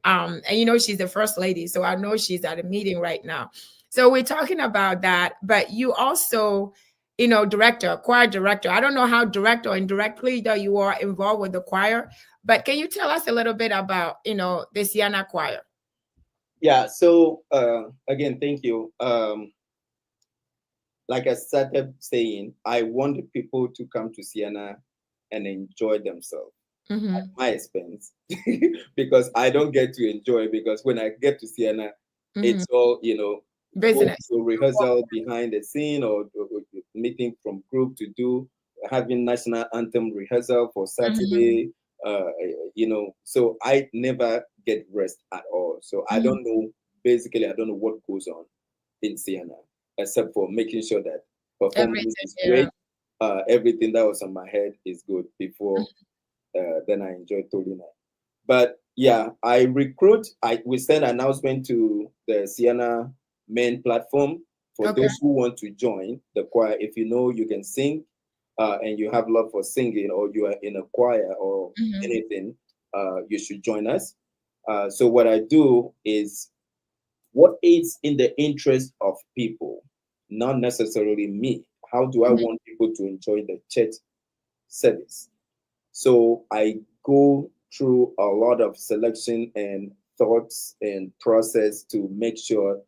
And she's the first lady, so I know she's at a meeting right now. So we're talking about that. But you also, director, choir director. I don't know how direct or indirectly that you are involved with the choir, but can you tell us a little bit about, the CEANA choir?
Yeah. So again, thank you. Like I started saying, I want the people to come to CEANA and enjoy themselves at my expense, because I don't get to enjoy, because when I get to CEANA, it's all,
Business.
So rehearsal behind the scene, or meeting from group to do, having national anthem rehearsal for Saturday, so I never get rest at all. So I don't know, basically, I don't know what goes on in CEANA, except for making sure that performance is great. Everything that was on my head is good before then I enjoy Tolina. But yeah, we send an announcement to the CEANA main platform for those who want to join the choir. If you know you can sing and you have love for singing, or you are in a choir or anything, you should join us. So what I do is what is in the interest of people, not necessarily me. How do I want people to enjoy the church service? So I go through a lot of selection and thoughts and process to make sure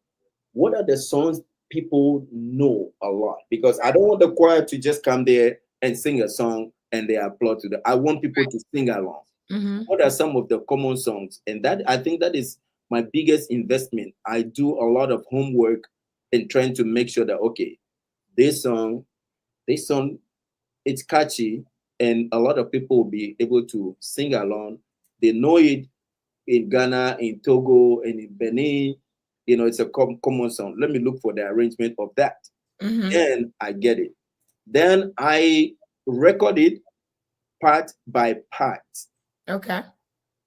what are the songs people know a lot, because I don't want the choir to just come there and sing a song and they applaud to them. I want people to sing along. What are some of the common songs? And that, I think, that is my biggest investment. I do a lot of homework in trying to make sure that, okay, this song, it's catchy, and a lot of people will be able to sing along. They know it in Ghana, in Togo, and in Benin. It's a common song. Let me look for the arrangement of that. Then I get it. Then I record it part by part.
Okay.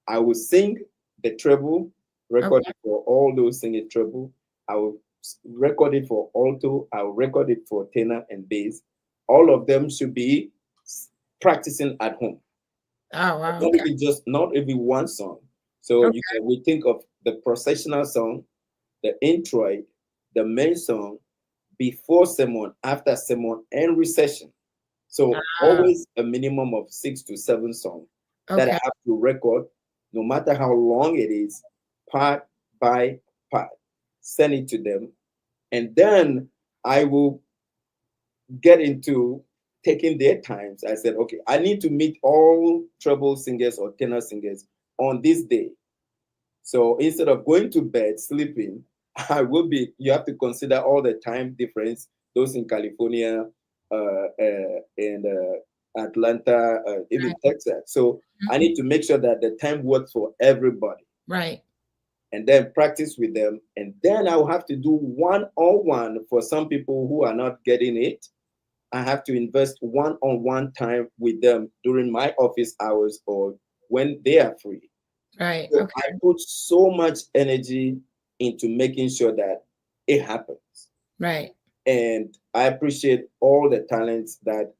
I will sing the treble, record it for all those singing treble. I will record it for alto. I will record it for tenor and bass. All of them should be practicing at home.
Oh wow.
Not even one song. So we think of the processional song, the introit, the main song, before sermon, after sermon, and recession. So always a minimum of 6 to 7 songs that I have to record, no matter how long it is, part by part. Send it to them, and then I will get into taking their times. I said, okay, I need to meet all treble singers or tenor singers on this day. So instead of going to bed, sleeping, you have to consider all the time difference, those in California and Atlanta, even Texas. So I need to make sure that the time works for everybody.
Right.
And then practice with them. And then I'll have to do one-on-one for some people who are not getting it. I have to invest one-on-one time with them during my office hours or when they are free.
Right.
So I put so much energy into making sure that it happens.
Right.
And I appreciate all the talents that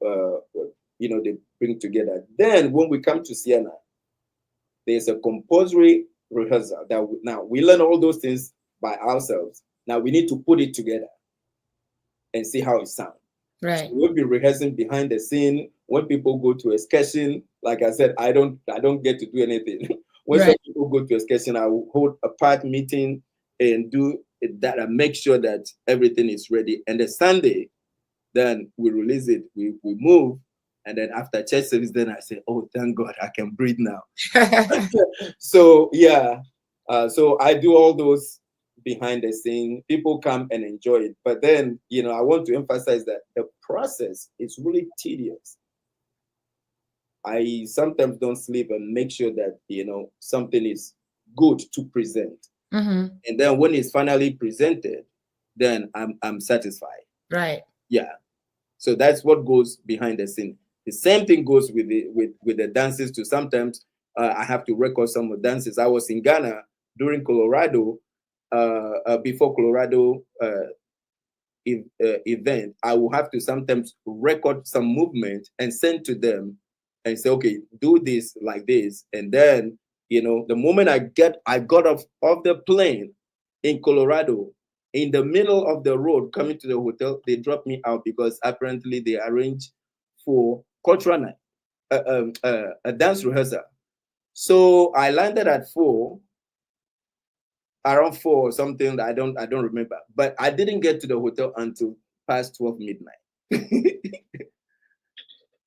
they bring together. Then when we come to CEANA, there's a compulsory rehearsal that we learn all those things by ourselves. Now we need to put it together and see how it sounds.
Right.
So we'll be rehearsing behind the scene. When people go to excursion, like I said, I don't get to do anything. When some people go to excursion, I will hold a part meeting and do that and make sure that everything is ready. And the Sunday, then we release it. We move. And then after church service, then I say, oh, thank God, I can breathe now. So, yeah. So I do all those behind the scene. People come and enjoy it. But then, I want to emphasize that the process is really tedious. I sometimes don't sleep and make sure that, something is good to present. And then when it's finally presented, then I'm satisfied.
Right.
Yeah. So that's what goes behind the scene. The same thing goes with the dances too. Sometimes I have to record some of dances. I was in Ghana during Colorado, before Colorado event. I will have to sometimes record some movement and send to them and say, okay, do this like this. And then, the moment I got off the plane in Colorado, in the middle of the road coming to the hotel, they dropped me out because apparently they arranged for cultural night, a dance rehearsal. So I landed at around 4 or something. I don't remember, but I didn't get to the hotel until past 12 midnight.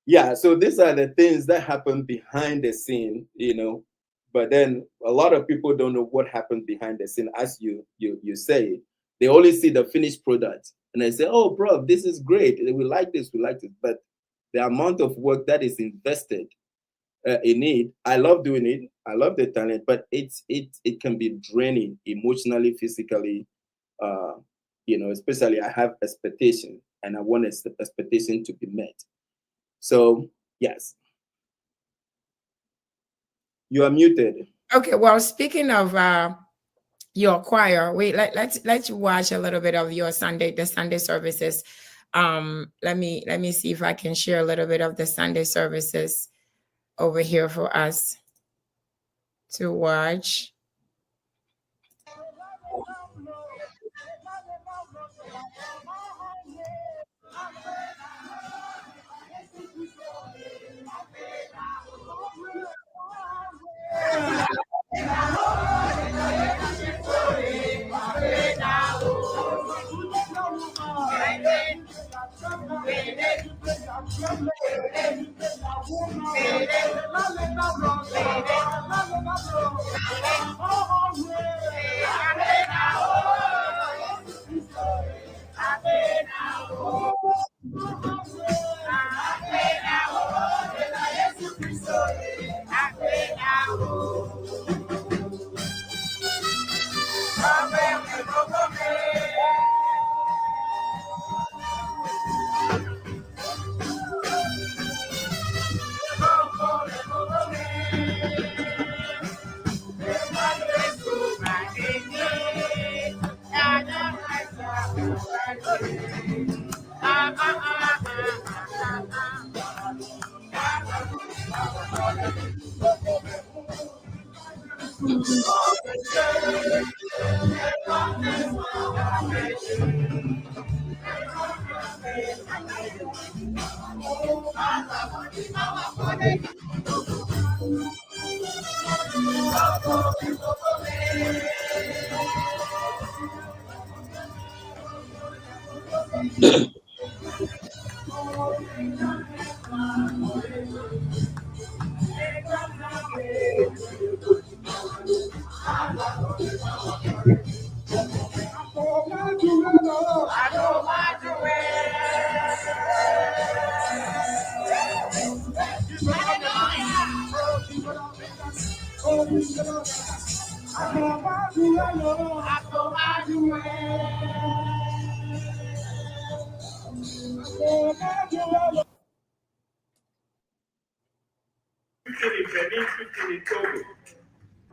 Yeah, so these are the things that happen behind the scene, but then a lot of people don't know what happened behind the scene. As you say, they only see the finished product and they say, oh bro, this is great, we like this, but the amount of work that is invested in it, I love doing it, I love the talent, but it can be draining emotionally, physically, especially I have expectation and I want expectation to be met. So yes, you are muted.
Okay, well, speaking of your choir, wait, let's watch a little bit of the Sunday services. Let me see if I can share a little bit of the Sunday services over here for us to watch.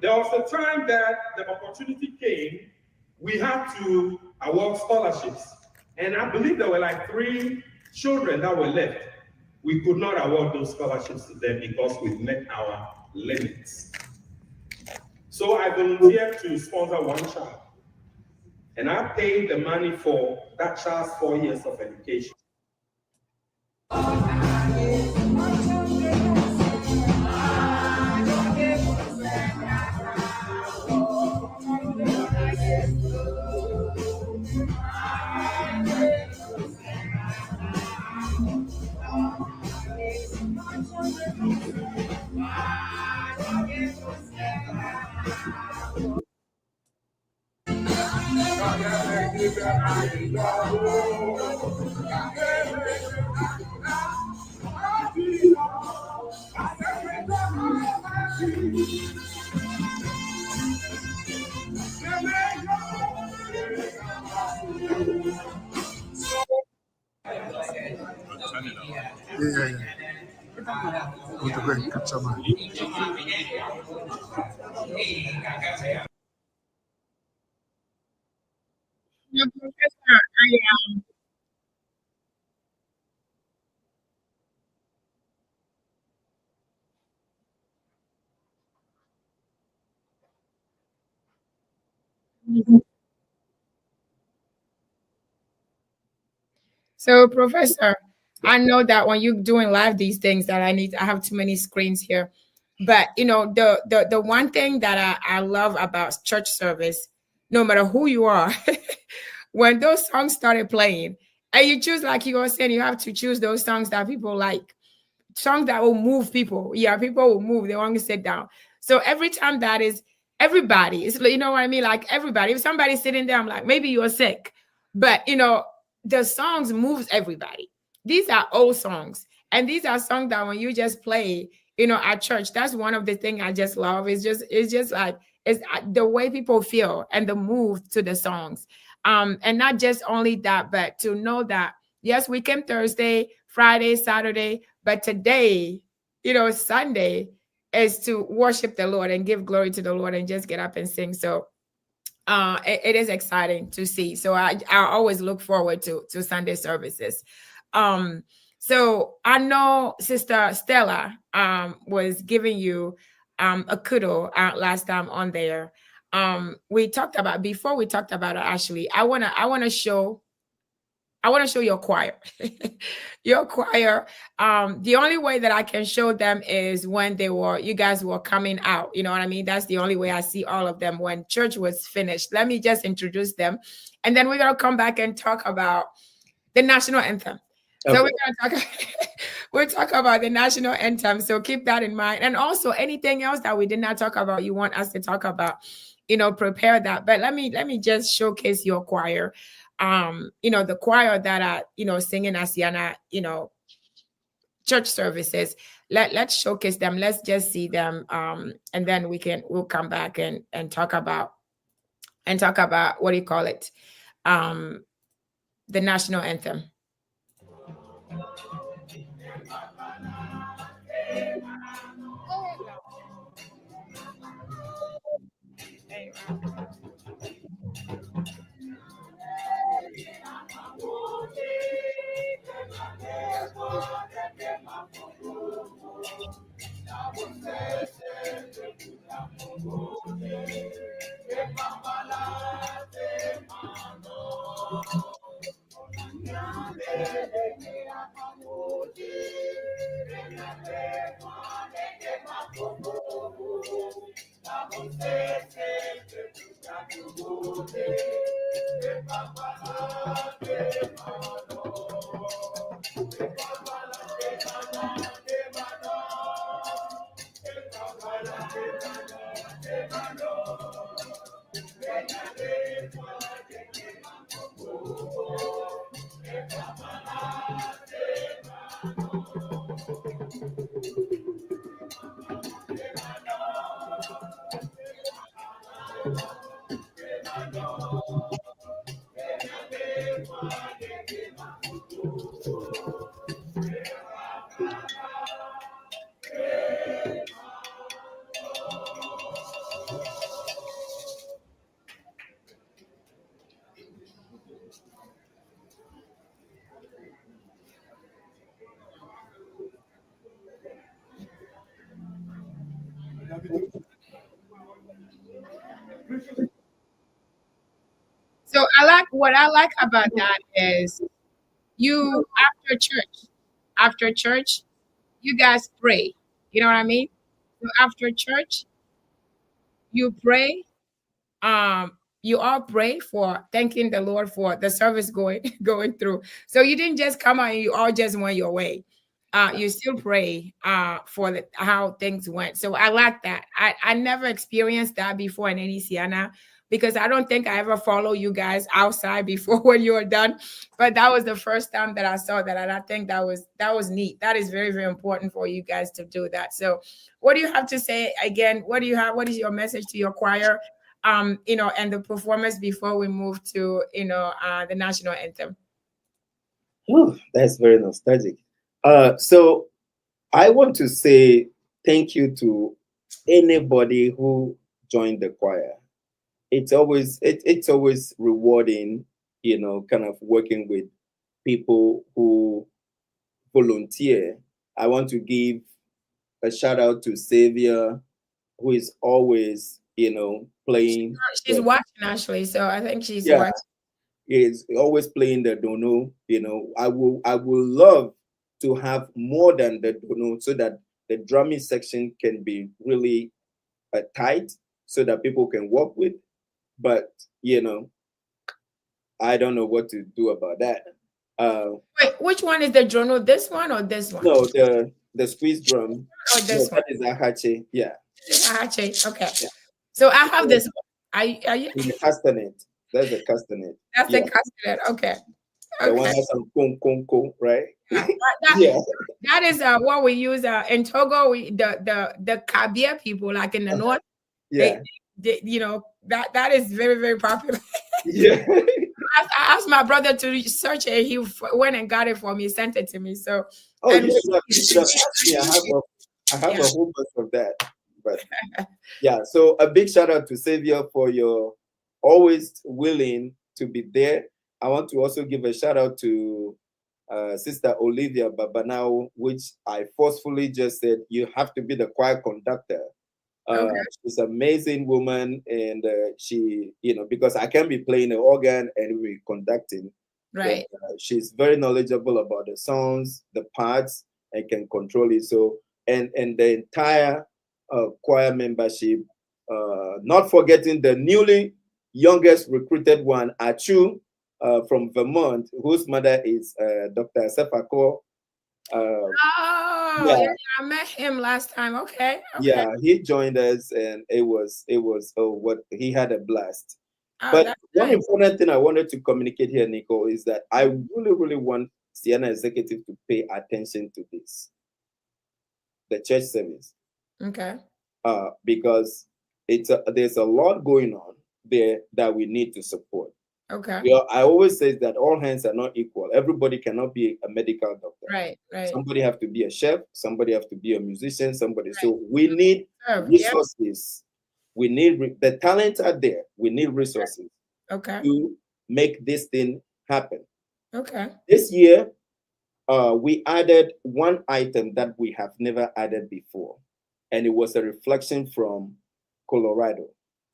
There was a time that the opportunity came, we had to award scholarships. And I believe there were like 3 children that were left. We could not award those scholarships to them because we met our limits. So I volunteered to sponsor 1 child. And I paid the money for that child's 4 years of education.
With a great capture man.
Now, Professor, so, Professor, I know that when you're doing live these things that I have too many screens here. But you know, the one thing that I love about church service, no matter who you are, when those songs started playing, and you choose, like you were saying, you have to choose those songs that people like, songs that will move people. Yeah, people will move. They want to sit down. So every time that is everybody, it's, you know what I mean? Like everybody. If somebody's sitting there, I'm like, maybe you're sick. But you know, the songs moves everybody. These are old songs. And these are songs that when you just play, you know, at church, that's one of the things I just love. It's just like it's the way people feel and the move to the songs. And not just only that, but to know that yes, we came Thursday, Friday, Saturday, but today, you know, Sunday is to worship the Lord and give glory to the Lord and just get up and sing. So it is exciting to see. So I always look forward to Sunday services. So I know Sister Stella was giving you a kudo last time on there. We talked about, before we talked about it, actually, I wanna show your choir. Your choir. The only way that I can show them is when you guys were coming out. You know what I mean? That's the only way I see all of them when church was finished. Let me just introduce them. And then we're gonna come back and talk about the national anthem. Okay. So we'll talk about the national anthem. So keep that in mind. And also anything else that we did not talk about, you want us to talk about, you know, prepare that. But let me just showcase your choir. You know, the choir that are, you know, singing at CEANA, you know, church services. Let's showcase them. Let's just see them. And then we'll come back and talk about what do you call it? The national anthem. So what I like about that is you after church, you guys pray. You know what I mean? So after church, you pray. You all pray for thanking the Lord for the service going through. So you didn't just come out and you all just went your way. You still pray for how things went. So I like that. I never experienced that before in any CEANA, because I don't think I ever follow you guys outside before when you were done. But that was the first time that I saw that, and I think that was neat. That is very, very important for you guys to do that. So what do you have to say again? What is your message to your choir? You know, and the performance before we move to, you know, the national anthem.
Oh, that's very nostalgic. So I want to say thank you to anybody who joined the choir. It's always rewarding, kind of working with people who volunteer. I want to give a shout out to Xavier, who is always, playing.
She's watching actually, so I think she's
Yeah,
watching.
is always playing the dono. I will love to have more than the dono so that the drumming section can be really tight so that people can work with. But I don't know what to do about that.
Wait, which one is the journal? This one or this one?
No, the squeeze drum.
Oh, this
No,
one.
that is Ahache. Yeah.
Actually, okay.
Yeah.
So I have this one. Are you?
The castanet. That's the castanet.
That's
Yeah.
the castellan. Okay.
The one
Okay.
that's some con, right?
That,
Yeah.
that is what we use in Togo. The Kabia people, like in the north,
Yeah.
they that is very, very popular.
Yeah.
I asked my brother to research it. He went and got it for me, sent it to me. So,
Oh,
and
you should have asked me. I have
Yeah.
a whole bunch of that. But yeah, so a big shout out to Xavier for your always willing to be there. I want to also give a shout out to Sister Olivia Babanao, which I forcefully just said you have to be the choir conductor.
Okay.
She's an amazing woman, and she, because I can be playing the organ and we conducting.
Right.
But, she's very knowledgeable about the songs, the parts, and can control it. So, and the entire choir membership, not forgetting the newly youngest recruited one, Achu, from Vermont, whose mother is Dr. Sefako.
Oh, yeah, I met him last time. Okay.
Yeah, he joined us, and it was what he had a blast.
Oh,
But
that's
one
nice.
important thing I wanted to communicate here, Nico, is that I really want CEANA executive to pay attention to this, the church service,
Okay.
because there's a lot going on there that we need to support.
Okay.
I always say that all hands are not equal. Everybody cannot be a medical doctor.
Right.
Somebody have to be a chef. Somebody have to be a musician. So we need resources. We need the talents are there. We need resources to make this thing happen.
Okay.
This year, we added one item that we have never added before, and it was a reflection from Colorado.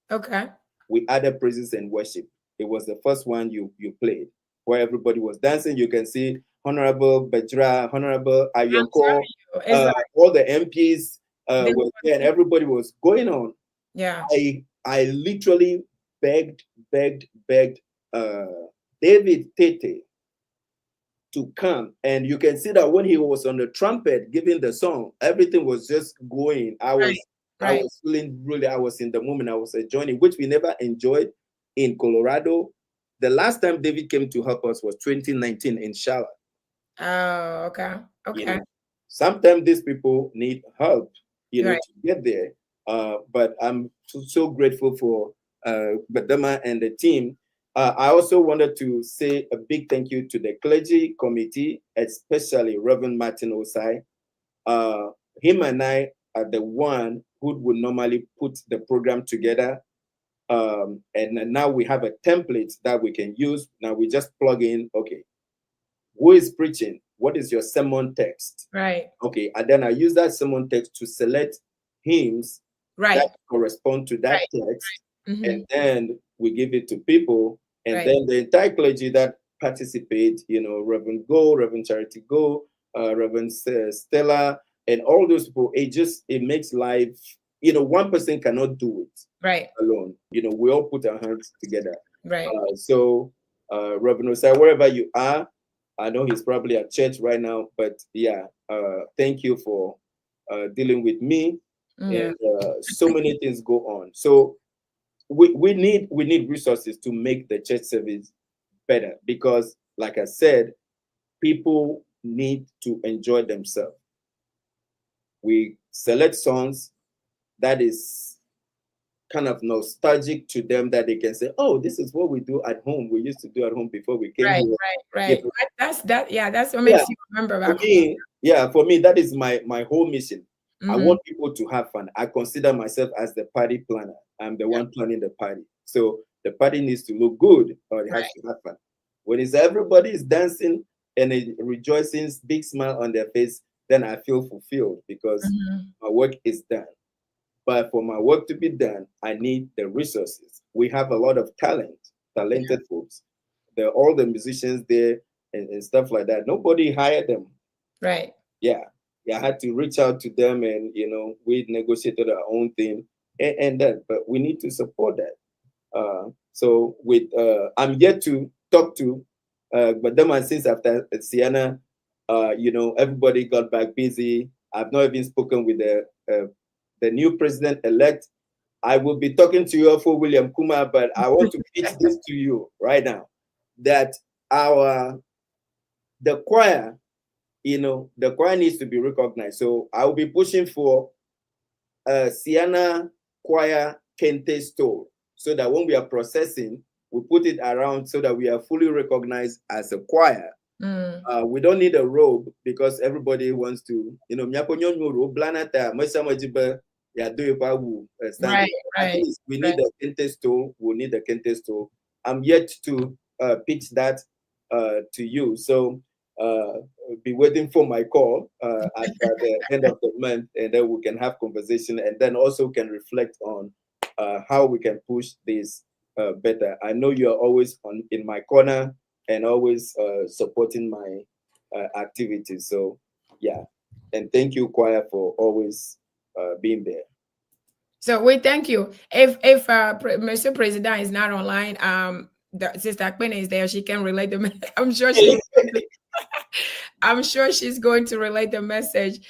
Okay.
We added praises and worship. It was the first one you played, where everybody was dancing. You can see Honorable Bajra, Honorable Ayoko, all the MPs were there, and everybody was going on.
Yeah.
I literally begged David Tete to come, and you can see that when he was on the trumpet giving the song, everything was just going. I was feeling really. I was in the moment. I was enjoying, which we never enjoyed in Colorado. The last time David came to help us was 2019 in Charlotte.
Oh, okay. Okay.
Sometimes these people need help, to get there. But I'm so grateful for Badama and the team. I also wanted to say a big thank you to the clergy committee, especially Reverend Martin Osai. Him and I are the one who would normally put the program together. And now we have a template that we can use. Now we just plug in, okay, who is preaching? What is your sermon text?
Right.
Okay, and then I use that sermon text to select hymns that correspond to that text. And then we give it to people. And then the entire clergy that participate, Reverend Go, Reverend Charity Go, Reverend Stella, and all those people, it makes life, one person cannot do it alone. We all put our hands together. So Reverend Osai, wherever you are, I know he's probably at church right now, but yeah, thank you for dealing with me. And so many things go on. So we need resources to make the church service better, because like I said, people need to enjoy themselves. We select songs that is kind of nostalgic to them that they can say, oh, this is what we do at home. We used to do at home before we came here.
Right.
You know?
That's what makes you remember back home.
For me, that is my whole mission. I
Mm-hmm.
want people to have fun. I consider myself as the party planner. I'm the one planning the party. So the party needs to look good, or it has to have fun. When it's everybody is dancing and rejoicing, big smile on their face, then I feel fulfilled because my work is done. But for my work to be done, I need the resources. We have a lot of talented folks. All the musicians there and stuff like that. Nobody hired them.
Right.
Yeah. I had to reach out to them, and we negotiated our own thing, and that. But we need to support that. So with I'm yet to talk to, but then since after CEANA, everybody got back busy. I've not even spoken with the new president-elect. I will be talking to you for William Kuma, but I want to pitch this to you right now, that the choir, the choir needs to be recognized. So I will be pushing for a CEANA choir kente store, so that when we are processing, we put it around so that we are fully recognized as a choir. We don't need a robe because everybody wants to, At least we need a kente store. We need a kente store. I'm yet to pitch that to you. So be waiting for my call at the end of the month, and then we can have conversation, and then also can reflect on how we can push this better. I know you're always in my corner and always supporting my activities. So yeah, and thank you, choir, for always being there.
So we thank you. If Mr. President is not online, Sister Akpene is there. She can relate the. I'm sure she's going to relate the message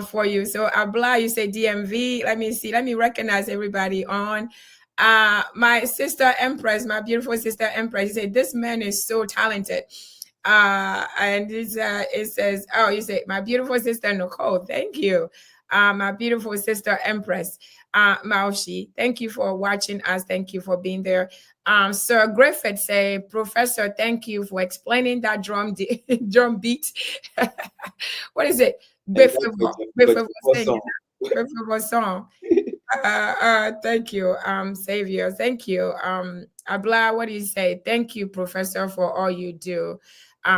for you. So Abla, you say DMV. Let me see. Let me recognize everybody on. My sister Empress, my beautiful sister Empress, you say this man is so talented. And it says, oh, you say my beautiful sister Nicole. Thank you. My beautiful sister Empress. Maushi, thank you for watching us. Thank you for being there. Sir Griffith say, Professor, thank you for explaining that drum beat. What is it? Song. Thank you, Savior. Thank you. Abla, what do you say? Thank you, Professor, for all you do.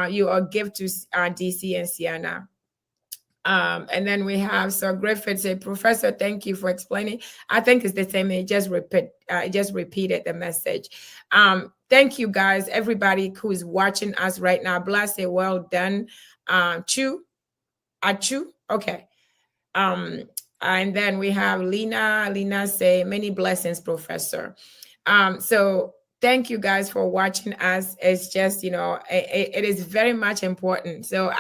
You are a gift to DC and CEANA. And then we have Sir Griffith say, Professor, thank you for explaining. I think it's the same. It just repeated the message. Thank you, guys. Everybody who is watching us right now. Bless say, well done. Achu. Okay. And then we have Lena. Lena say, many blessings, Professor. So thank you guys for watching us. It's just, it is very much important. So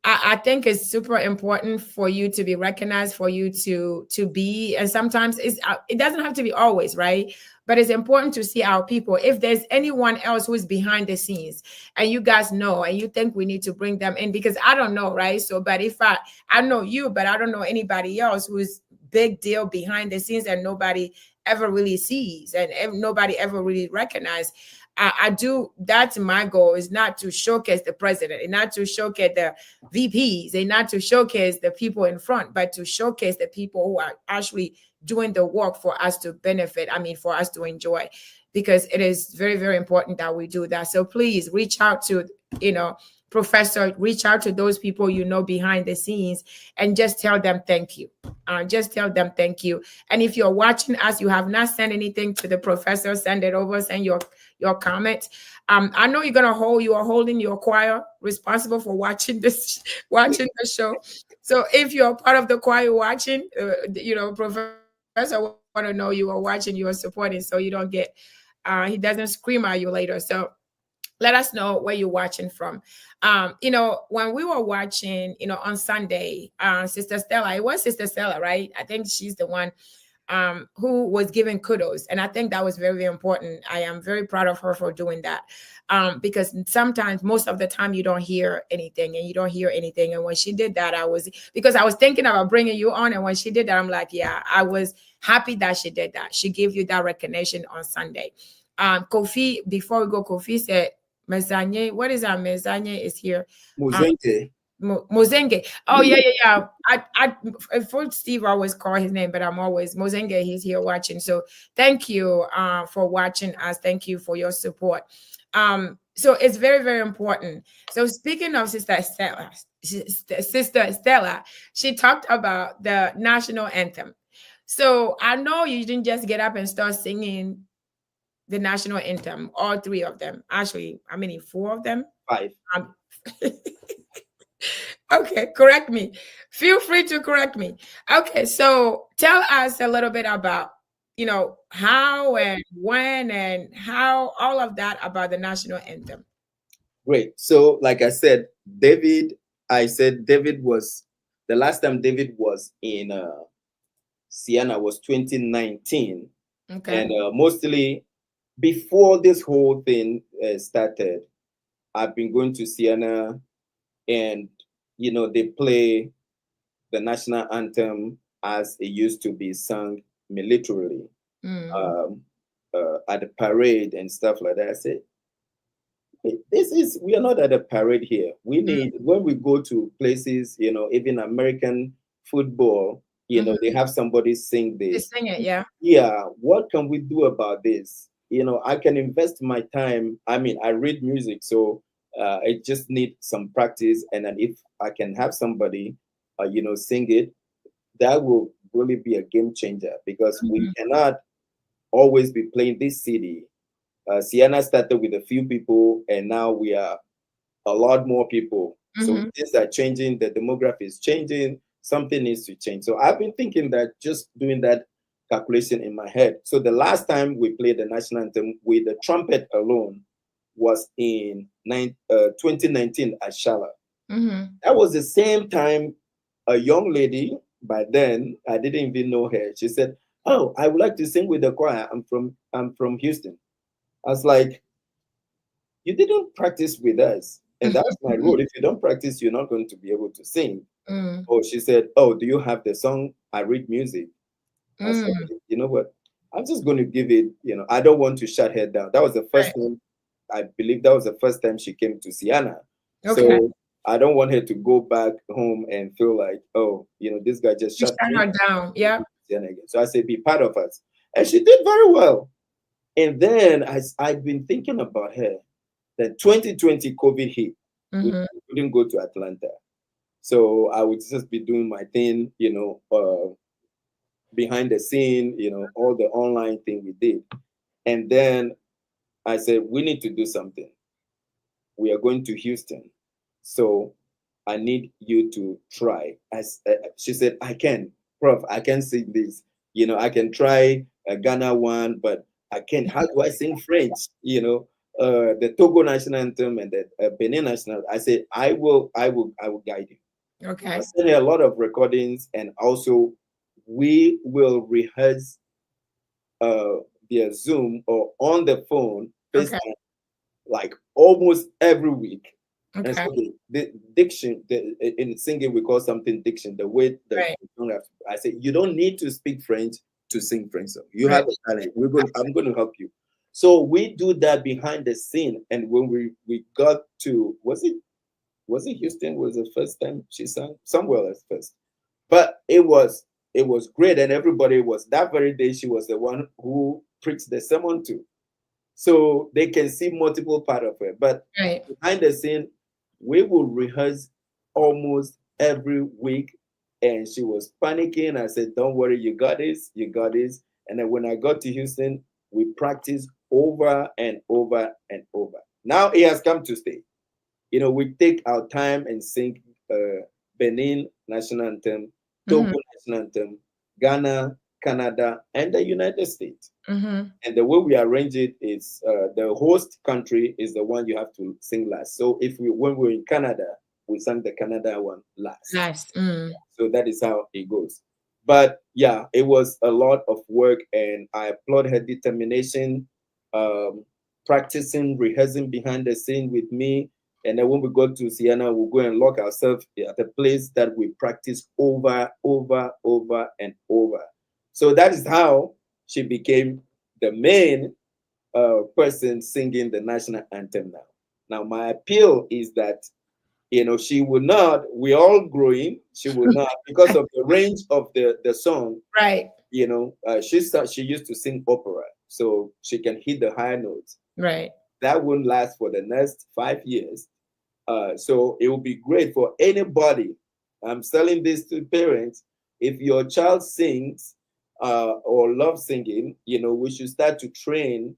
I think it's super important for you to be recognized, for you to be, and sometimes it doesn't have to be always, right? But it's important to see our people. If there's anyone else who is behind the scenes and you guys know, and you think we need to bring them in, because I don't know, right? So, but if I know you, but I don't know anybody else who's big deal behind the scenes and nobody ever really sees and nobody ever really recognizes. I do. That's my goal, is not to showcase the president and not to showcase the VPs and not to showcase the people in front, but to showcase the people who are actually doing the work for us to benefit. I mean, for us to enjoy, because it is very, very important that we do that. So please reach out to, Professor, reach out to those people behind the scenes and just tell them thank you. Just tell them thank you. And if you're watching us, you have not sent anything to the professor, send it over, send your comment. I know you are holding your choir responsible for watching the show. So if you're part of the choir watching, Professor want to know you are watching, you are supporting, so you don't get, he doesn't scream at you later. So let us know where you're watching from. When we were watching, on Sunday, Sister Stella, it was Sister Stella, right? I think she's the one who was giving kudos. And I think that was very, very important. I am very proud of her for doing that. Because sometimes, most of the time, you don't hear anything and you don't hear anything. And when she did that, because I was thinking about bringing you on. And when she did that, I'm like, yeah, I was happy that she did that. She gave you that recognition on Sunday. Kofi, before we go, Kofi said, Mezanye, what is that? Mezanye is here. Mozenge. Oh, yeah. For Steve, I always call his name, but I'm always Mozenge. He's here watching. So thank you for watching us. Thank you for your support. So it's very, very important. So speaking of Sister Stella, she talked about the national anthem. So I know you didn't just get up and start singing the national anthem, all three of them. Actually, how many? 4 of them?
5.
Okay, correct me. Feel free to correct me. Okay, so tell us a little bit about, how and when and how, all of that about the national anthem.
Great. So, like I said, David was, the last time David was in CEANA was 2019.
Okay.
And mostly before this whole thing started, I've been going to CEANA, and they play the national anthem as it used to be sung militarily at the parade and stuff like that. I said, we are not at a parade here. We need, when we go to places, even American football, they have somebody sing this.
They sing it, yeah.
Yeah, what can we do about this? I can invest my time. I mean, I read music, so I just need some practice. And then if I can have somebody, sing it, that will really be a game changer, because we cannot always be playing this CD. CEANA started with a few people, and now we are a lot more people. So things are changing, the demography is changing, something needs to change. So I've been thinking that, just doing that calculation in my head. So the last time we played the national anthem with the trumpet alone was in 2019 at Charlotte. That was the same time a young lady, by then, I didn't even know her. She said, "Oh, I would like to sing with the choir. I'm from Houston." I was like, "You didn't practice with us." And that's my rule. If you don't practice, you're not going to be able to sing. Oh, she said, "Oh, do you have the song? I read music." I said, "You know what? I'm just going to give it, I don't want to shut her down." That was the first time, I believe that was the first time she came to CEANA. Okay. So I don't want her to go back home and feel like, oh, this guy just shut
her down. Yeah.
So I said, be part of us. And she did very well. And then I've been thinking about her. That 2020 COVID hit. We couldn't go to Atlanta. So I would just be doing my thing, behind the scene, all the online thing we did. And then I said, we need to do something. We are going to Houston. So I need you to try. She said, I can, Prof, I can sing this. I can try a Ghana one, but I can't. How do I sing French? The Togo national anthem and the Benin national. I said, I will guide you.
Okay.
I sent her a lot of recordings, and also we will rehearse via Zoom or on the phone, FaceTime, like almost every week. Okay. And so the diction, in singing, we call something diction. The way I say, you don't need to speak French to sing French song. You have a talent. I'm going to help you. So we do that behind the scene. And when we got to, was it Houston? Was the first time she sang? Somewhere else first. But it was great, and everybody was, that very day she was the one who preached the sermon to. So they can see multiple part of it. But behind the scene, we will rehearse almost every week. And she was panicking. I said, don't worry, you got this, you got this. And then when I got to Houston, we practiced over and over and over. Now it has come to stay. We take our time and sing Benin national anthem, Togo national anthem, Ghana, Canada, and the United States. And the way we arrange it is the host country is the one you have to sing last. So when we're in Canada, we sang the Canada one last.
Last.
So that is how it goes. But yeah, it was a lot of work, and I applaud her determination, practicing, rehearsing behind the scene with me. And then when we go to CEANA, we'll go and lock ourselves at a place that we practice over, and over. So that is how she became the main person singing the national anthem now. Now, my appeal is that, she will not, we're all growing, she will not, because of the range of the song,
Right.
She used to sing opera, so she can hit the high notes.
Right.
That won't last for the next 5 years. So it will be great for anybody. I'm selling this to parents. If your child sings or loves singing, we should start to train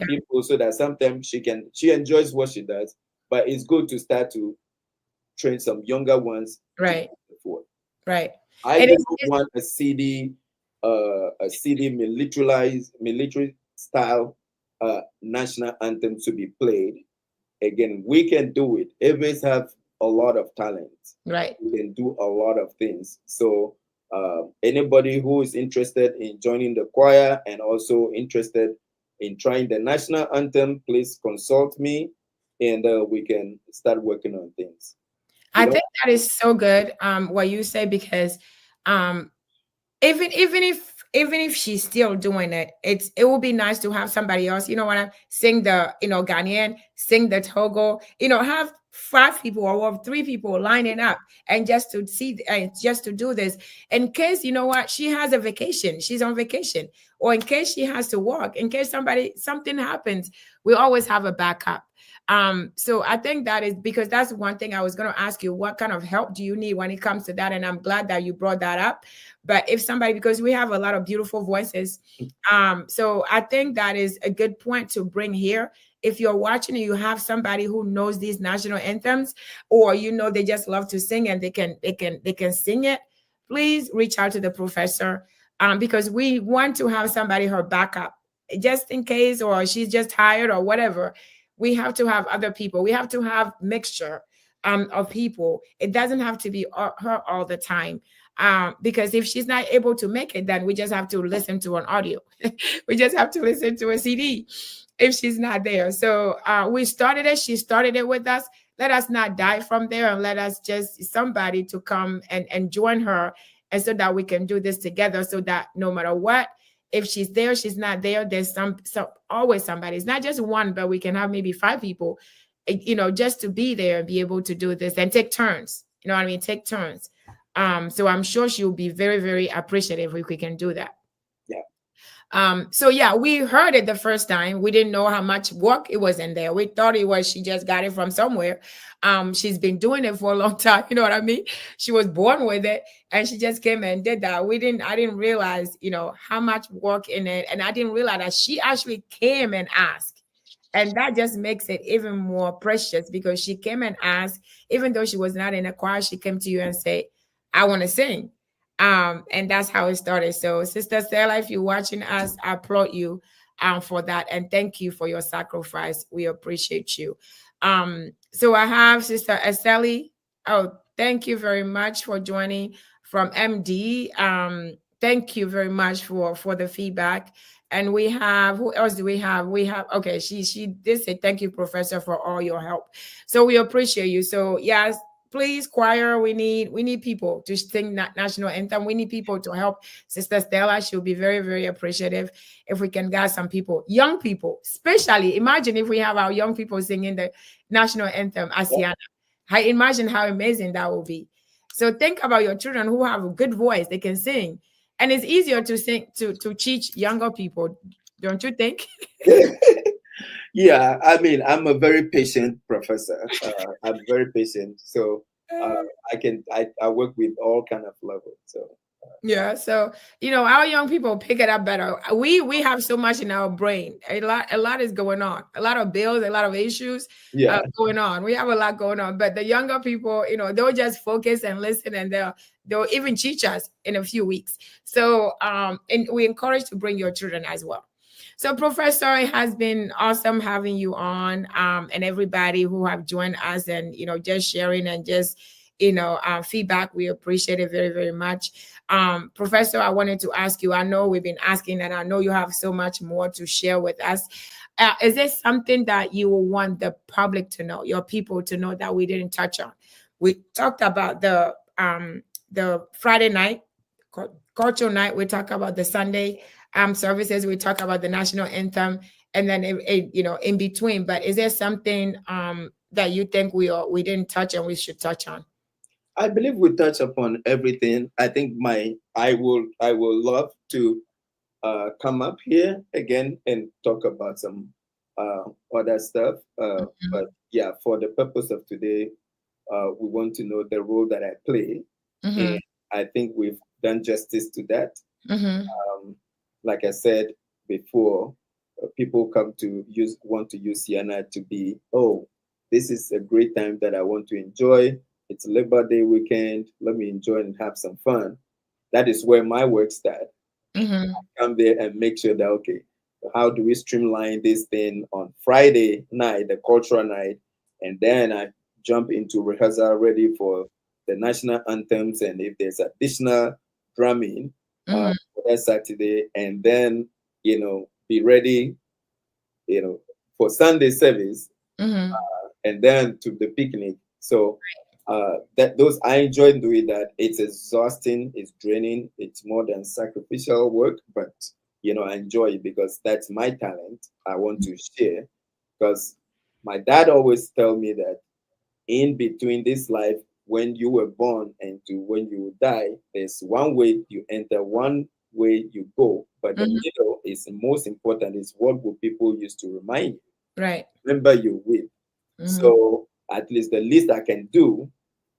people so that sometimes she enjoys what she does, but it's good to start to train some younger ones.
Right. Right.
I just want a CD military style national anthem to be played. Again, we can do it. Always have a lot of talent.
Right.
We can do a lot of things. So anybody who is interested in joining the choir and also interested in trying the national anthem, please consult me, and we can start working on things.
I think that is so good, what you say, because even if she's still doing it, it will be nice to have somebody else, sing the, Ghanaian, sing the Togo, have 5 people or 3 people lining up and just to see, just to do this in case, she has a vacation, she's on vacation, or in case she has to work, in case something happens, we always have a backup. So I think that is, because that's one thing I was going to ask you, what kind of help do you need when it comes to that? And I'm glad that you brought that up. But if somebody, because we have a lot of beautiful voices, so I think that is a good point to bring here. If you're watching and you have somebody who knows these national anthems, or they just love to sing and they can sing it, please reach out to the professor, because we want to have somebody her backup just in case, or she's just tired or whatever. We have to have other people. We have to have mixture of people. It doesn't have to be her all the time. Because if she's not able to make it, then we just have to listen to an audio. We just have to listen to a CD if she's not there. So we started it. She started it with us. Let us not die from there, and let us just somebody to come and join her, and so that we can do this together, so that no matter what, if she's there, she's not there, there's some always somebody. It's not just one, but we can have maybe 5 people, just to be there and be able to do this and take turns. You know what I mean? Take turns. So I'm sure she'll be very, very appreciative if we can do that.
Yeah.
So yeah, we heard it the first time. We didn't know how much work it was in there. We thought it was, she just got it from somewhere. She's been doing it for a long time. You know what I mean? She was born with it, and she just came and did that. I didn't realize, how much work in it. And I didn't realize that she actually came and asked. And that just makes it even more precious, because she came and asked, even though she was not in a choir, she came to you and said, I want to sing. And that's how it started. So Sister Stella, if you're watching us, I applaud you for that. And thank you for your sacrifice. We appreciate you. So I have Sister Esteli. Oh, thank you very much for joining from MD. Thank you very much for the feedback. And we have, who else do we have? We have, okay, she did say, thank you, Professor, for all your help. So we appreciate you. So yes, please, choir, we need people to sing that national anthem. We need people to help Sister Stella. She'll be very, very appreciative if we can get some people, young people, especially. Imagine if we have our young people singing the national anthem at CEANA. I imagine how amazing that will be. So think about your children who have a good voice, they can sing. And it's easier to sing, to teach younger people, don't you think?
Yeah, I mean, I'm a very patient professor. I'm very patient, so I work with all kind of levels. So
yeah, so our young people pick it up better. We have so much in our brain. A lot is going on. A lot of bills, a lot of issues going on. We have a lot going on. But the younger people, they'll just focus and listen, and they'll even teach us in a few weeks. So and we encourage to bring your children as well. So Professor, it has been awesome having you on, and everybody who have joined us, and just sharing and just feedback. We appreciate it very, very much. Professor, I wanted to ask you, I know we've been asking, and I know you have so much more to share with us. Is there something that you will want the public to know, your people to know, that we didn't touch on? We talked about the Friday night, cultural night. We talked about the Sunday services. We talk about the national anthem, and then in between. But is there something that you think we didn't touch and we should touch on?
I believe we touch upon everything. I think I will love to come up here again and talk about some other stuff. But yeah, for the purpose of today, we want to know the role that I play, and I think we've done justice to that. Like I said before, people want to use CEANA to be, oh, this is a great time that I want to enjoy. It's Labor Day weekend. Let me enjoy and have some fun. That is where my work starts. I come there and make sure that, okay, how do we streamline this thing on Friday night, the cultural night, and then I jump into rehearsal ready for the national anthems, and if there's additional drumming for that Saturday, and then be ready for Sunday service, and then to the picnic. So those I enjoy doing that. It's exhausting, it's draining, it's more than sacrificial work, but I enjoy it because that's my talent. I want to share, because my dad always tell me that in between this life, when you were born and to when you die, there's one way you enter, one way you go, but the middle is most important. Is what will people use to remind you,
right?
Remember you with. So at least the least I can do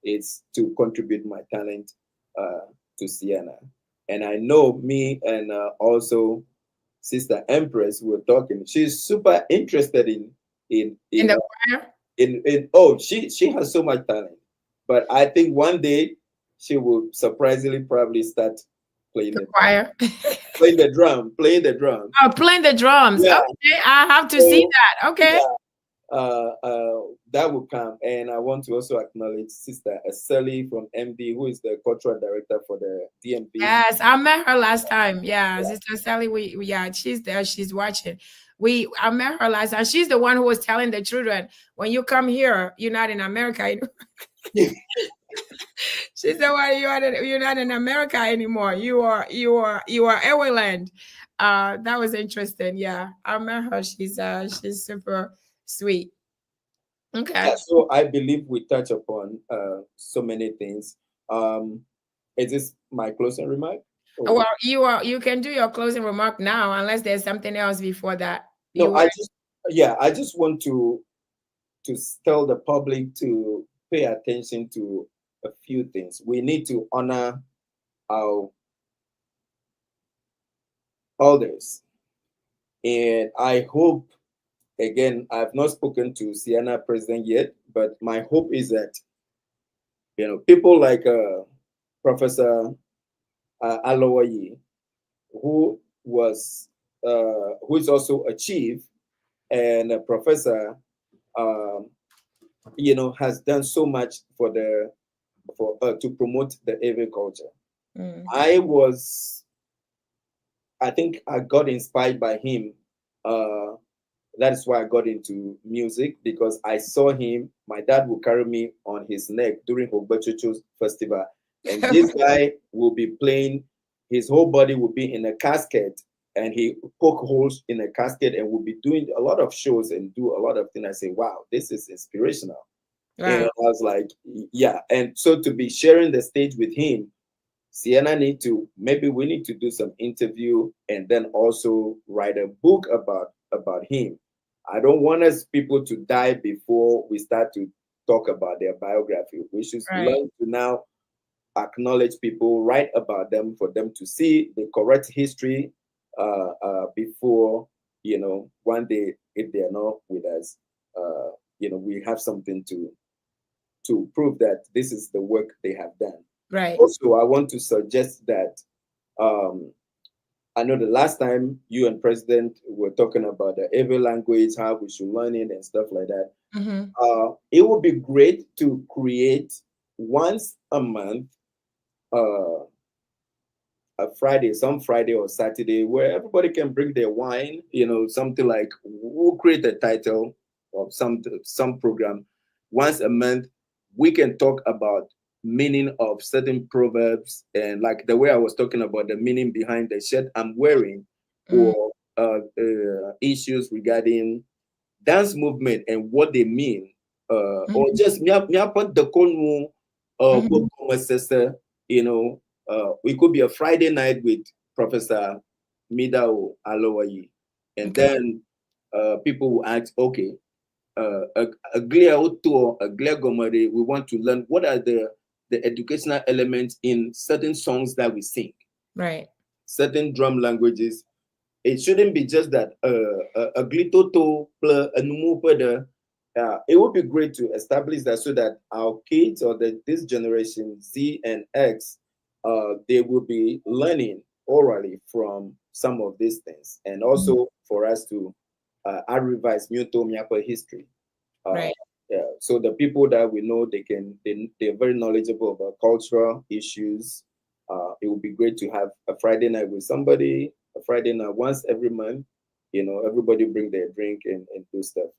is to contribute my talent to CEANA. And I know me and also Sister Empress were talking. She's super interested in
the choir.
She has so much talent, but I think one day she will surprisingly probably start playing the
choir,
playing the drum.
Oh, playing the drums.
Yeah.
Okay, I have to see that. Okay.
Yeah. That will come. And I want to also acknowledge Sister Eseli from MD, who is the cultural director for the DMV.
Yes, I met her last time. Yeah. Sister Sally, she's there, she's watching. I met her last time. She's the one who was telling the children, when you come here, you're not in America. She said, "Well, you're not in America anymore. You are Eweland." That was interesting. Yeah, I met her. She's super sweet. Okay.
Yeah, so I believe we touch upon so many things. Is this my closing remark?
Well, you can do your closing remark now, unless there's something else before that.
No, I just want to tell the public to pay attention to a few things. We need to honor our elders, and I hope, again, I've not spoken to CEANA president yet, but my hope is that people like Professor Alowayi, who is also a chief and a professor, has done so much to promote the AV culture. I think I got inspired by him. That is why I got into music, because I saw him. My dad would carry me on his neck during Hogbachocho's festival. And this guy will be playing, his whole body will be in a casket, and he poke holes in a casket and will be doing a lot of shows and do a lot of things. I say, wow, this is inspirational. Wow. And I was like, yeah. And so to be sharing the stage with him, CEANA maybe we need to do some interview and then also write a book about him. I don't want people to die before we start to talk about their biography. We should learn to now acknowledge people, write about them for them to see the correct history before, one day, if they're not with us, we have something to prove that this is the work they have done.
Right.
Also, I want to suggest that I know the last time you and President were talking about the AV language, how we should learn it and stuff like that. It would be great to create once a month, a Friday, some Friday or Saturday, where everybody can bring their wine, something like, we'll create a title of some program. Once a month, we can talk about meaning of certain proverbs, and like the way I was talking about the meaning behind the shirt I'm wearing, or issues regarding dance movement and what they mean, or just the Konwu, it could be a Friday night with Professor Midao Alowayi, and then people will ask, okay, a Glea Oto, a Glea Gomare, we want to learn what are the educational elements in certain songs that we sing,
right?
Certain drum languages. It shouldn't be just that a glitoto plus a numu. It would be great to establish that so that our kids or this generation Z and X, they will be learning orally from some of these things, and also for us to revise Myoto Myapa history.
Right.
Yeah. So the people that we know, they're very knowledgeable about cultural issues. It would be great to have a Friday night with somebody. A Friday night once every month. Everybody bring their drink and do stuff.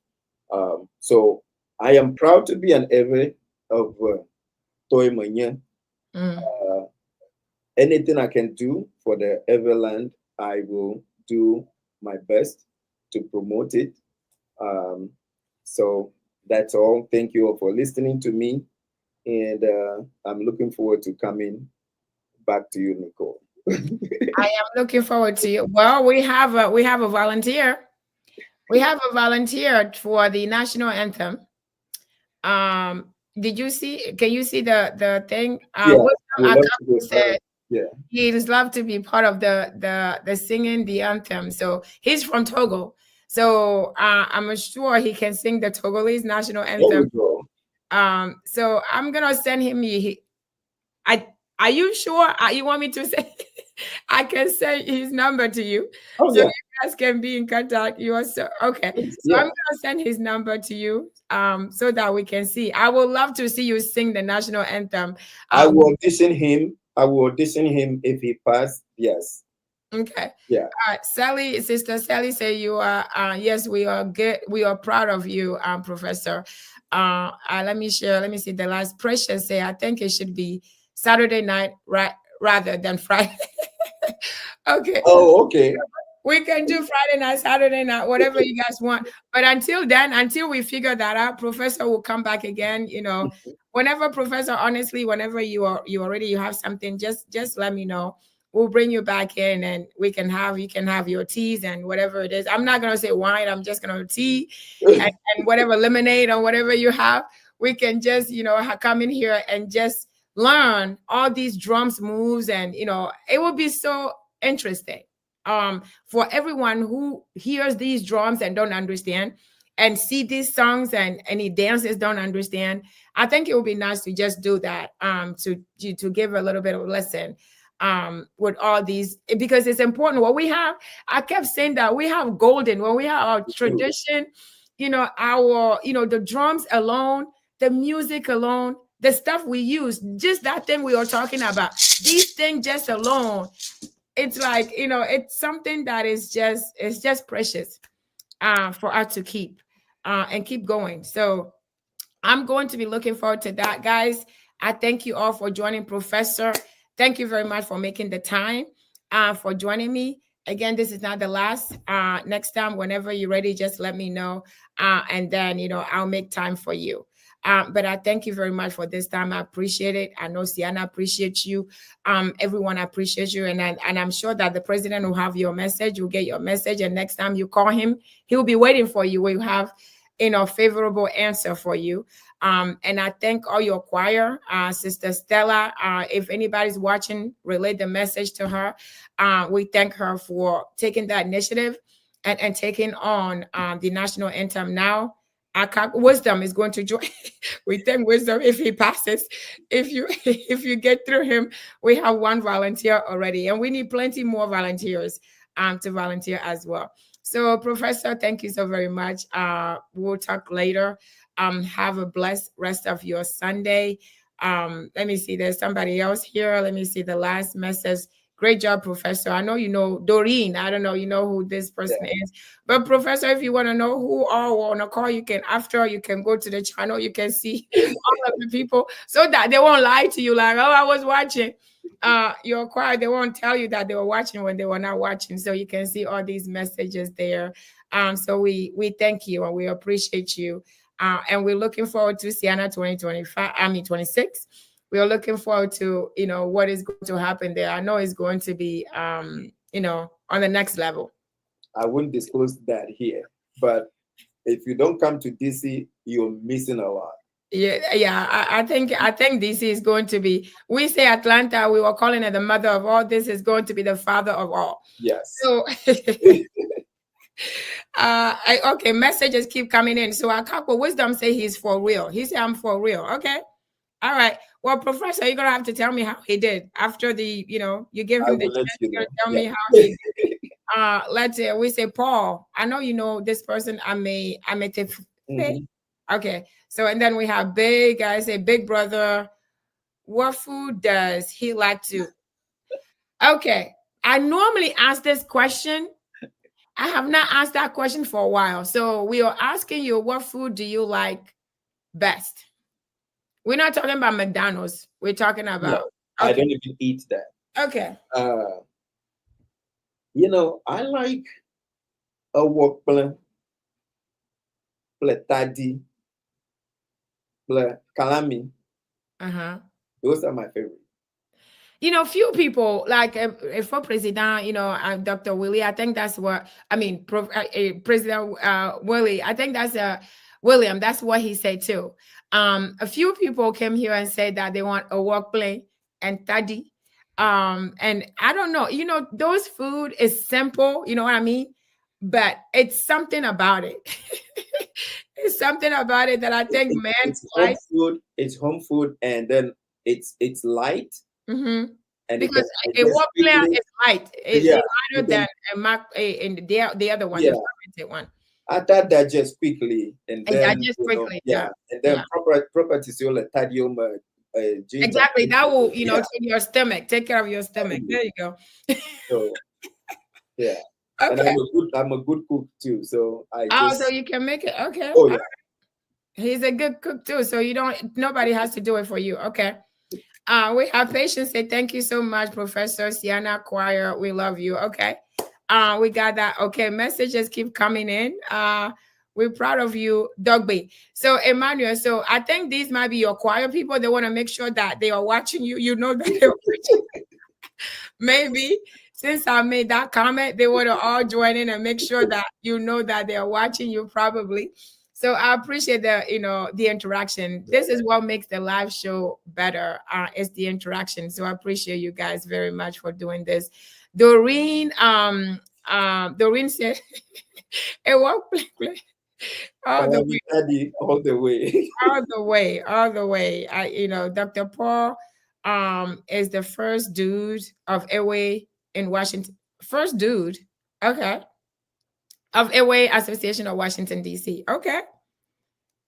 So I am proud to be an Ewe of Toy Manya. Anything I can do for the Everland, I will do my best to promote it. So that's all. Thank you all for listening to me, and I'm looking forward to coming back to you, Nicole.
I am looking forward to you. Well, we have a volunteer. We have a volunteer for the national anthem. Did you see? Can you see the thing? Said he'd love to be part of the singing the anthem. So he's from Togo. So I'm sure he can sing the Togolese national anthem. So I'm gonna send him. Are you sure? You want me to say? I can send his number to you. You guys can be in contact. You are okay. So I'm gonna send his number to you, so that we can see. I would love to see you sing the national anthem.
I will audition him. If he passed. Yes.
Okay.
Yeah.
Sally, Sister Sally, say you are. Yes, we are good. We are proud of you, Professor. Let me share. Let me see the last. Precious say I think it should be Saturday night, right, rather than Friday. Okay.
Oh, okay.
We can do Friday night, Saturday night, whatever you guys want. But until then, until we figure that out, Professor will come back again. Whenever Professor, honestly, whenever you have something, just let me know. We'll bring you back in, and you can have your teas and whatever it is. I'm not gonna say wine. I'm just gonna tea and whatever lemonade or whatever you have. We can just come in here and just learn all these drums moves, and it would be so interesting for everyone who hears these drums and don't understand, and see these songs and any dances don't understand. I think it would be nice to just do that, to give a little bit of lesson with all these, because it's important. What we have, I kept saying that we have golden, when we have our tradition, the drums alone, the music alone, the stuff we use, just that thing we are talking about, these things just alone, it's like, it's something that is just precious for us to keep and keep going. So I'm going to be looking forward to that, guys. I thank you all for joining Professor. Thank you very much for making the time for joining me. Again, this is not the last. Next time, whenever you're ready, just let me know. And then, I'll make time for you. But I thank you very much for this time. I appreciate it. I know CEANA appreciates you. Everyone appreciates you. And I'm sure that the president will have your message, will get your message. And next time you call him, he'll be waiting for you. We'll have, favorable answer for you. And I thank all your choir, Sister Stella. If anybody's watching, relay the message to her. We thank her for taking that initiative and taking on the national anthem now. Wisdom is going to join. We thank Wisdom if he passes. If you get through him, we have one volunteer already, and we need plenty more volunteers to volunteer as well. So, Professor, thank you so very much. We'll talk later. Have a blessed rest of your Sunday. Let me see. There's somebody else here. Let me see the last message. Great job, Professor. I know you know Doreen. I don't know, you know who this person is. But Professor, if you want to know who all want to call, you can go to the channel. You can see all of the people so that they won't lie to you like, oh, I was watching. Your choir, they won't tell you that they were watching when they were not watching. So you can see all these messages there. So we thank you and we appreciate you. And we're looking forward to CEANA 26. We are looking forward to, what is going to happen there. I know it's going to be, on the next level.
I wouldn't disclose that here, but if you don't come to DC, you're missing a lot.
Yeah. I think DC is going to be. We say Atlanta. We were calling it the mother of all. This is going to be the father of all.
Yes.
So, okay. Messages keep coming in. So Akakwa Wisdom say he's for real. He said I'm for real. Okay. All right. Well, Professor, you're gonna have to tell me how he did after the, you give him the chance. You're gonna tell me how he did. Let's say we say Paul. I know you know this person. Okay. So and then we have Big. I say Big Brother. What food does he like to? Okay. I normally ask this question. I have not asked that question for a while. So we are asking you, what food do you like best? We're not talking about McDonald's. We're talking about.
No, I don't even eat that.
Okay.
I like a work plan, tadi, kalami. Those are my favorite.
Few people like for President, Dr. Willie. I think that's what President Willie. I think that's William. That's what he said too. A few people came here and said that they want a work plane and tadi. And I don't know, those food is simple, you know what I mean? But it's something about it. It's something about it that I think
it's home food. It's home food, and then it's light.
And because a work plan is light. It's lighter than the other one, the fermented one.
I thought that just quickly, and then and then properties you'll
exactly, that will take care of your stomach. There you go.
So okay. And I'm a good cook too, so
so you can make it. Okay.
Oh yeah.
He's a good cook too, so nobody has to do it for you. Okay. We have Patience say thank you so much, Professor CEANA Choir. We love you. Okay. We got that. Okay, messages keep coming in. We're proud of you, Dogby. So Emmanuel, so I think these might be your choir people. They want to make sure that they are watching you. You know that they're watching. Maybe since I made that comment, they want to all join in and make sure that you know that they are watching you probably. So I appreciate the interaction. This is what makes the live show better. It's the interaction. So I appreciate you guys very much for doing this. Doreen, Doreen said, "A work play all the way,
all the way,
all the way." Dr. Paul, is the first dude of Airway in Washington. First dude, okay, of Airway Association of Washington D.C. Okay,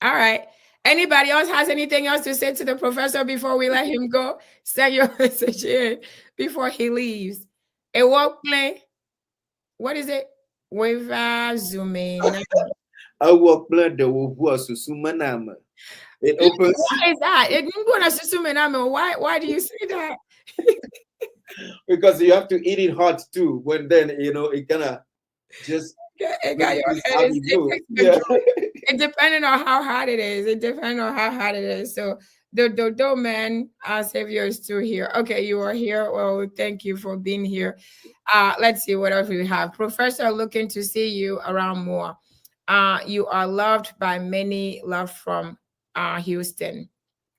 all right. Anybody else has anything else to say to the professor before we let him go? Send your message in before he leaves. A work play. What is it? Zoom in.
A work plan the Susumanama. It opens.
What is that? It didn't go to Susumanama. Why do you say that?
Because you have to eat it hot too. When then it kinda just
it got your head. It depending on how hot it is. So the man, our savior is still here. Okay, you are here. Well, thank you for being here. Let's see what else we have. Professor, looking to see you around more. You are loved by many. Love from Houston.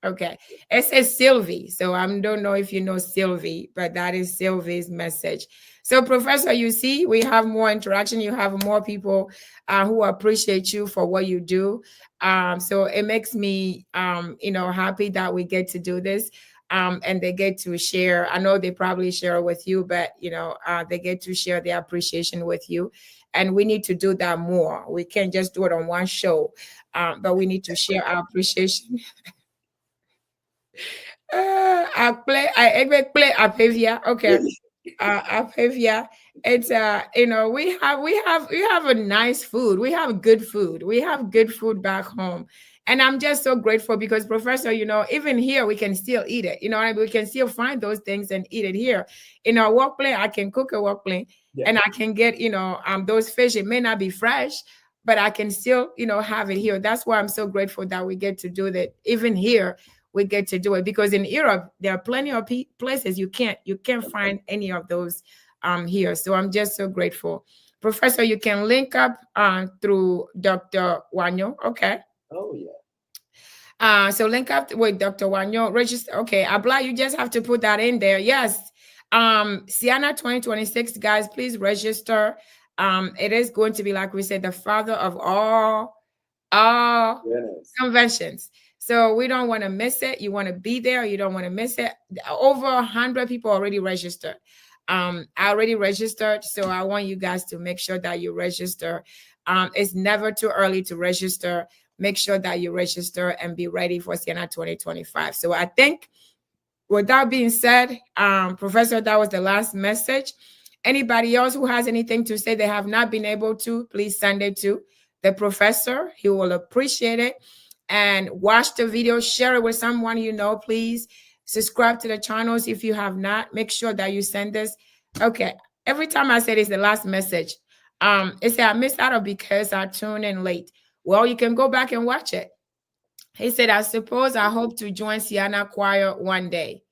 Okay, it says Sylvie. So I don't know if you know Sylvie, but that is Sylvie's message. So, Professor, you see, we have more interaction. You have more people who appreciate you for what you do. So it makes me, happy that we get to do this. And they get to share. I know they probably share with you, but they get to share their appreciation with you. And we need to do that more. We can't just do it on one show, but we need to share our appreciation. I play Apavia. Okay. Apavia. It's we have a nice food. We have good food. We have good food back home. And I'm just so grateful because Professor, even here we can still eat it. We can still find those things and eat it here. In our workplace, I can cook a workplace and I can get, those fish. It may not be fresh, but I can still, have it here. That's why I'm so grateful that we get to do that. Even here, we get to do it because in Europe there are plenty of places you can't find any of those here. So I'm just so grateful. Professor, you can link up through Dr. Wanyo. Okay.
Oh yeah.
So link up with Dr. Wanyo. Register. Okay, Abla, you just have to put that in there. Yes. CEANA 2026, guys, please register. It is going to be, like we said, the father of all conventions. So we don't want to miss it. You want to be there. You don't want to miss it. Over 100 people already registered. I already registered. So I want you guys to make sure that you register. It's never too early to register. Make sure that you register and be ready for CEANA 2025. So I think with that being said, Professor, that was the last message. Anybody else who has anything to say they have not been able to, please send it to the professor. He will appreciate it. And watch the video, share it with someone you know, please. Subscribe to the channels if you have not. Make sure that you send this. Okay. Every time I say this, the last message. It said I missed out because I tuned in late. Well, you can go back and watch it. He said, I hope to join CEANA choir one day.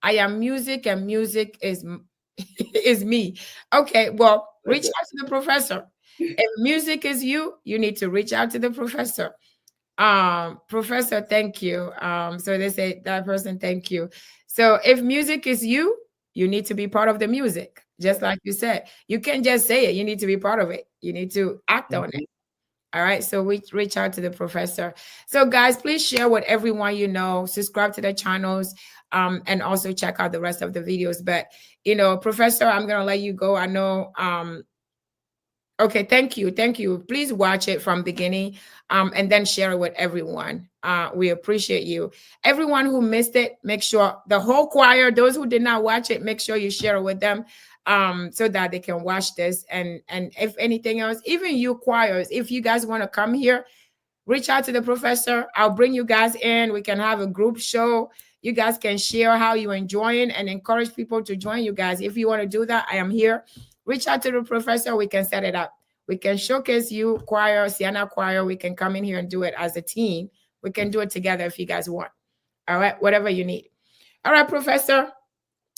I am music and music is me. Okay, well, reach out to the professor. If music is you, you need to reach out to the professor. Professor, thank you. So they say that person, thank you. So if music is you, you need to be part of the music. Just like you said, you can't just say it. You need to be part of it. You need to act on it. All right. So we reach out to the professor. So guys, please share with everyone you know, subscribe to the channels, and also check out the rest of the videos. But, Professor, I'm going to let you go. I know, okay, thank you. Thank you. Please watch it from beginning, and then share it with everyone. We appreciate you. Everyone who missed it, make sure the whole choir, those who did not watch it, make sure you share it with them, so that they can watch this. And if anything else, even you choirs, if you guys want to come here, reach out to the professor. I'll bring you guys in. We can have a group show. You guys can share how you're enjoying and encourage people to join you guys. If you want to do that, I am here. Reach out to the professor. We can set it up. We can showcase you, choir, CEANA choir. We can come in here and do it as a team. We can do it together if you guys want. All right, whatever you need. All right, Professor.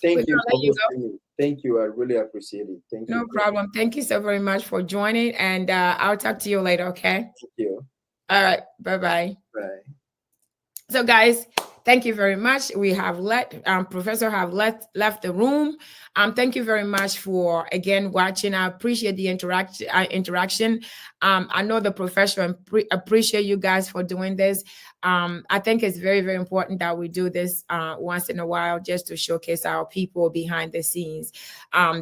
Thank you. Thank you. I really appreciate it. Thank you.
No problem. Thank you so very much for joining. And I'll talk to you later, okay?
Thank you.
All right. Bye-bye.
Bye.
So, guys, thank you very much. We have Professor have left the room. Thank you very much for, again, watching. I appreciate the interaction. I know the professor appreciate you guys for doing this. I think it's very, very important that we do this once in a while just to showcase our people behind the scenes.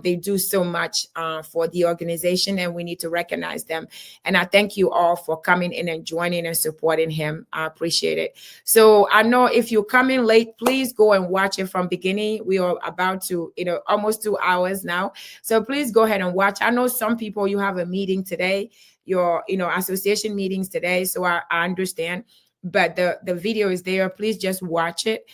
They do so much for the organization, and we need to recognize them. And I thank you all for coming in and joining and supporting him. I appreciate it. So I know if you come in late, please go and watch it from beginning. We are about to, almost 2 hours now. So please go ahead and watch. I know some people, you have a meeting today, your, association meetings today. So I understand. But the video is there. Please just watch it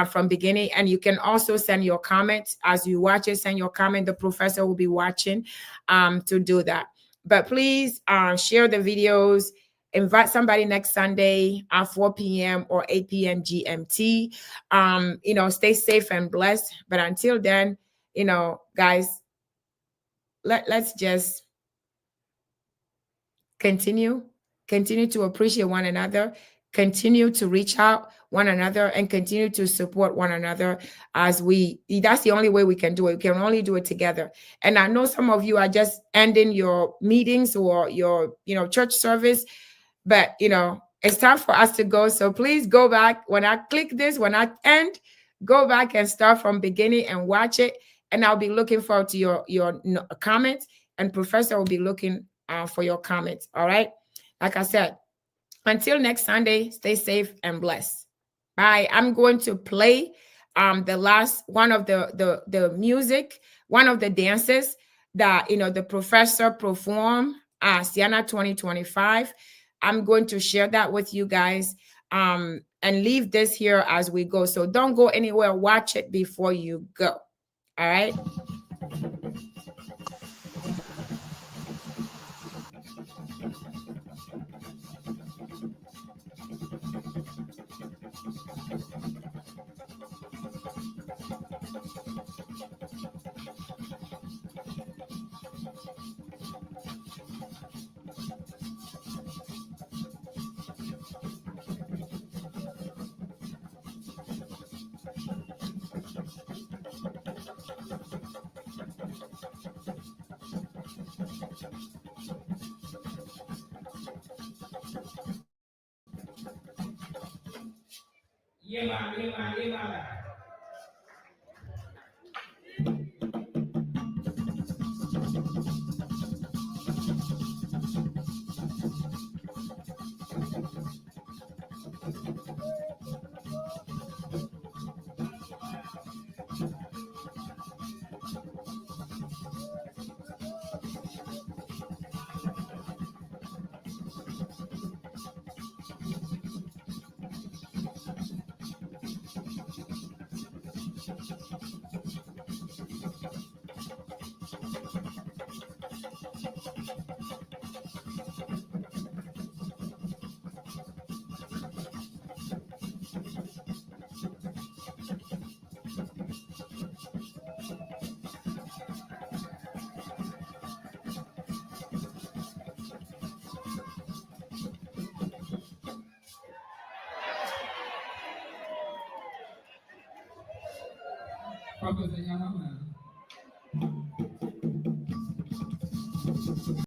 from beginning. And you can also send your comments. As you watch it, send your comment. The professor will be watching to do that. But please share the videos. Invite somebody next Sunday at 4 p.m. or 8 p.m. GMT. Stay safe and blessed. But until then, guys, let's just continue to appreciate one another. Continue to reach out one another and continue to support one another that's the only way we can do it. We can only do it together. And I know some of you are just ending your meetings or your, church service, but, it's time for us to go. So please go back. When I click this, when I end, go back and start from beginning and watch it. And I'll be looking forward to your comments, and Professor will be looking for your comments. All right. Like I said, until next Sunday, stay safe and blessed. I'm going to play the last one of the music, one of the dances that the professor performed at CEANA 2025. I'm going to share that with you guys and leave this here as we go. So don't go anywhere. Watch it before you go. All right.
Professor Nyamuame.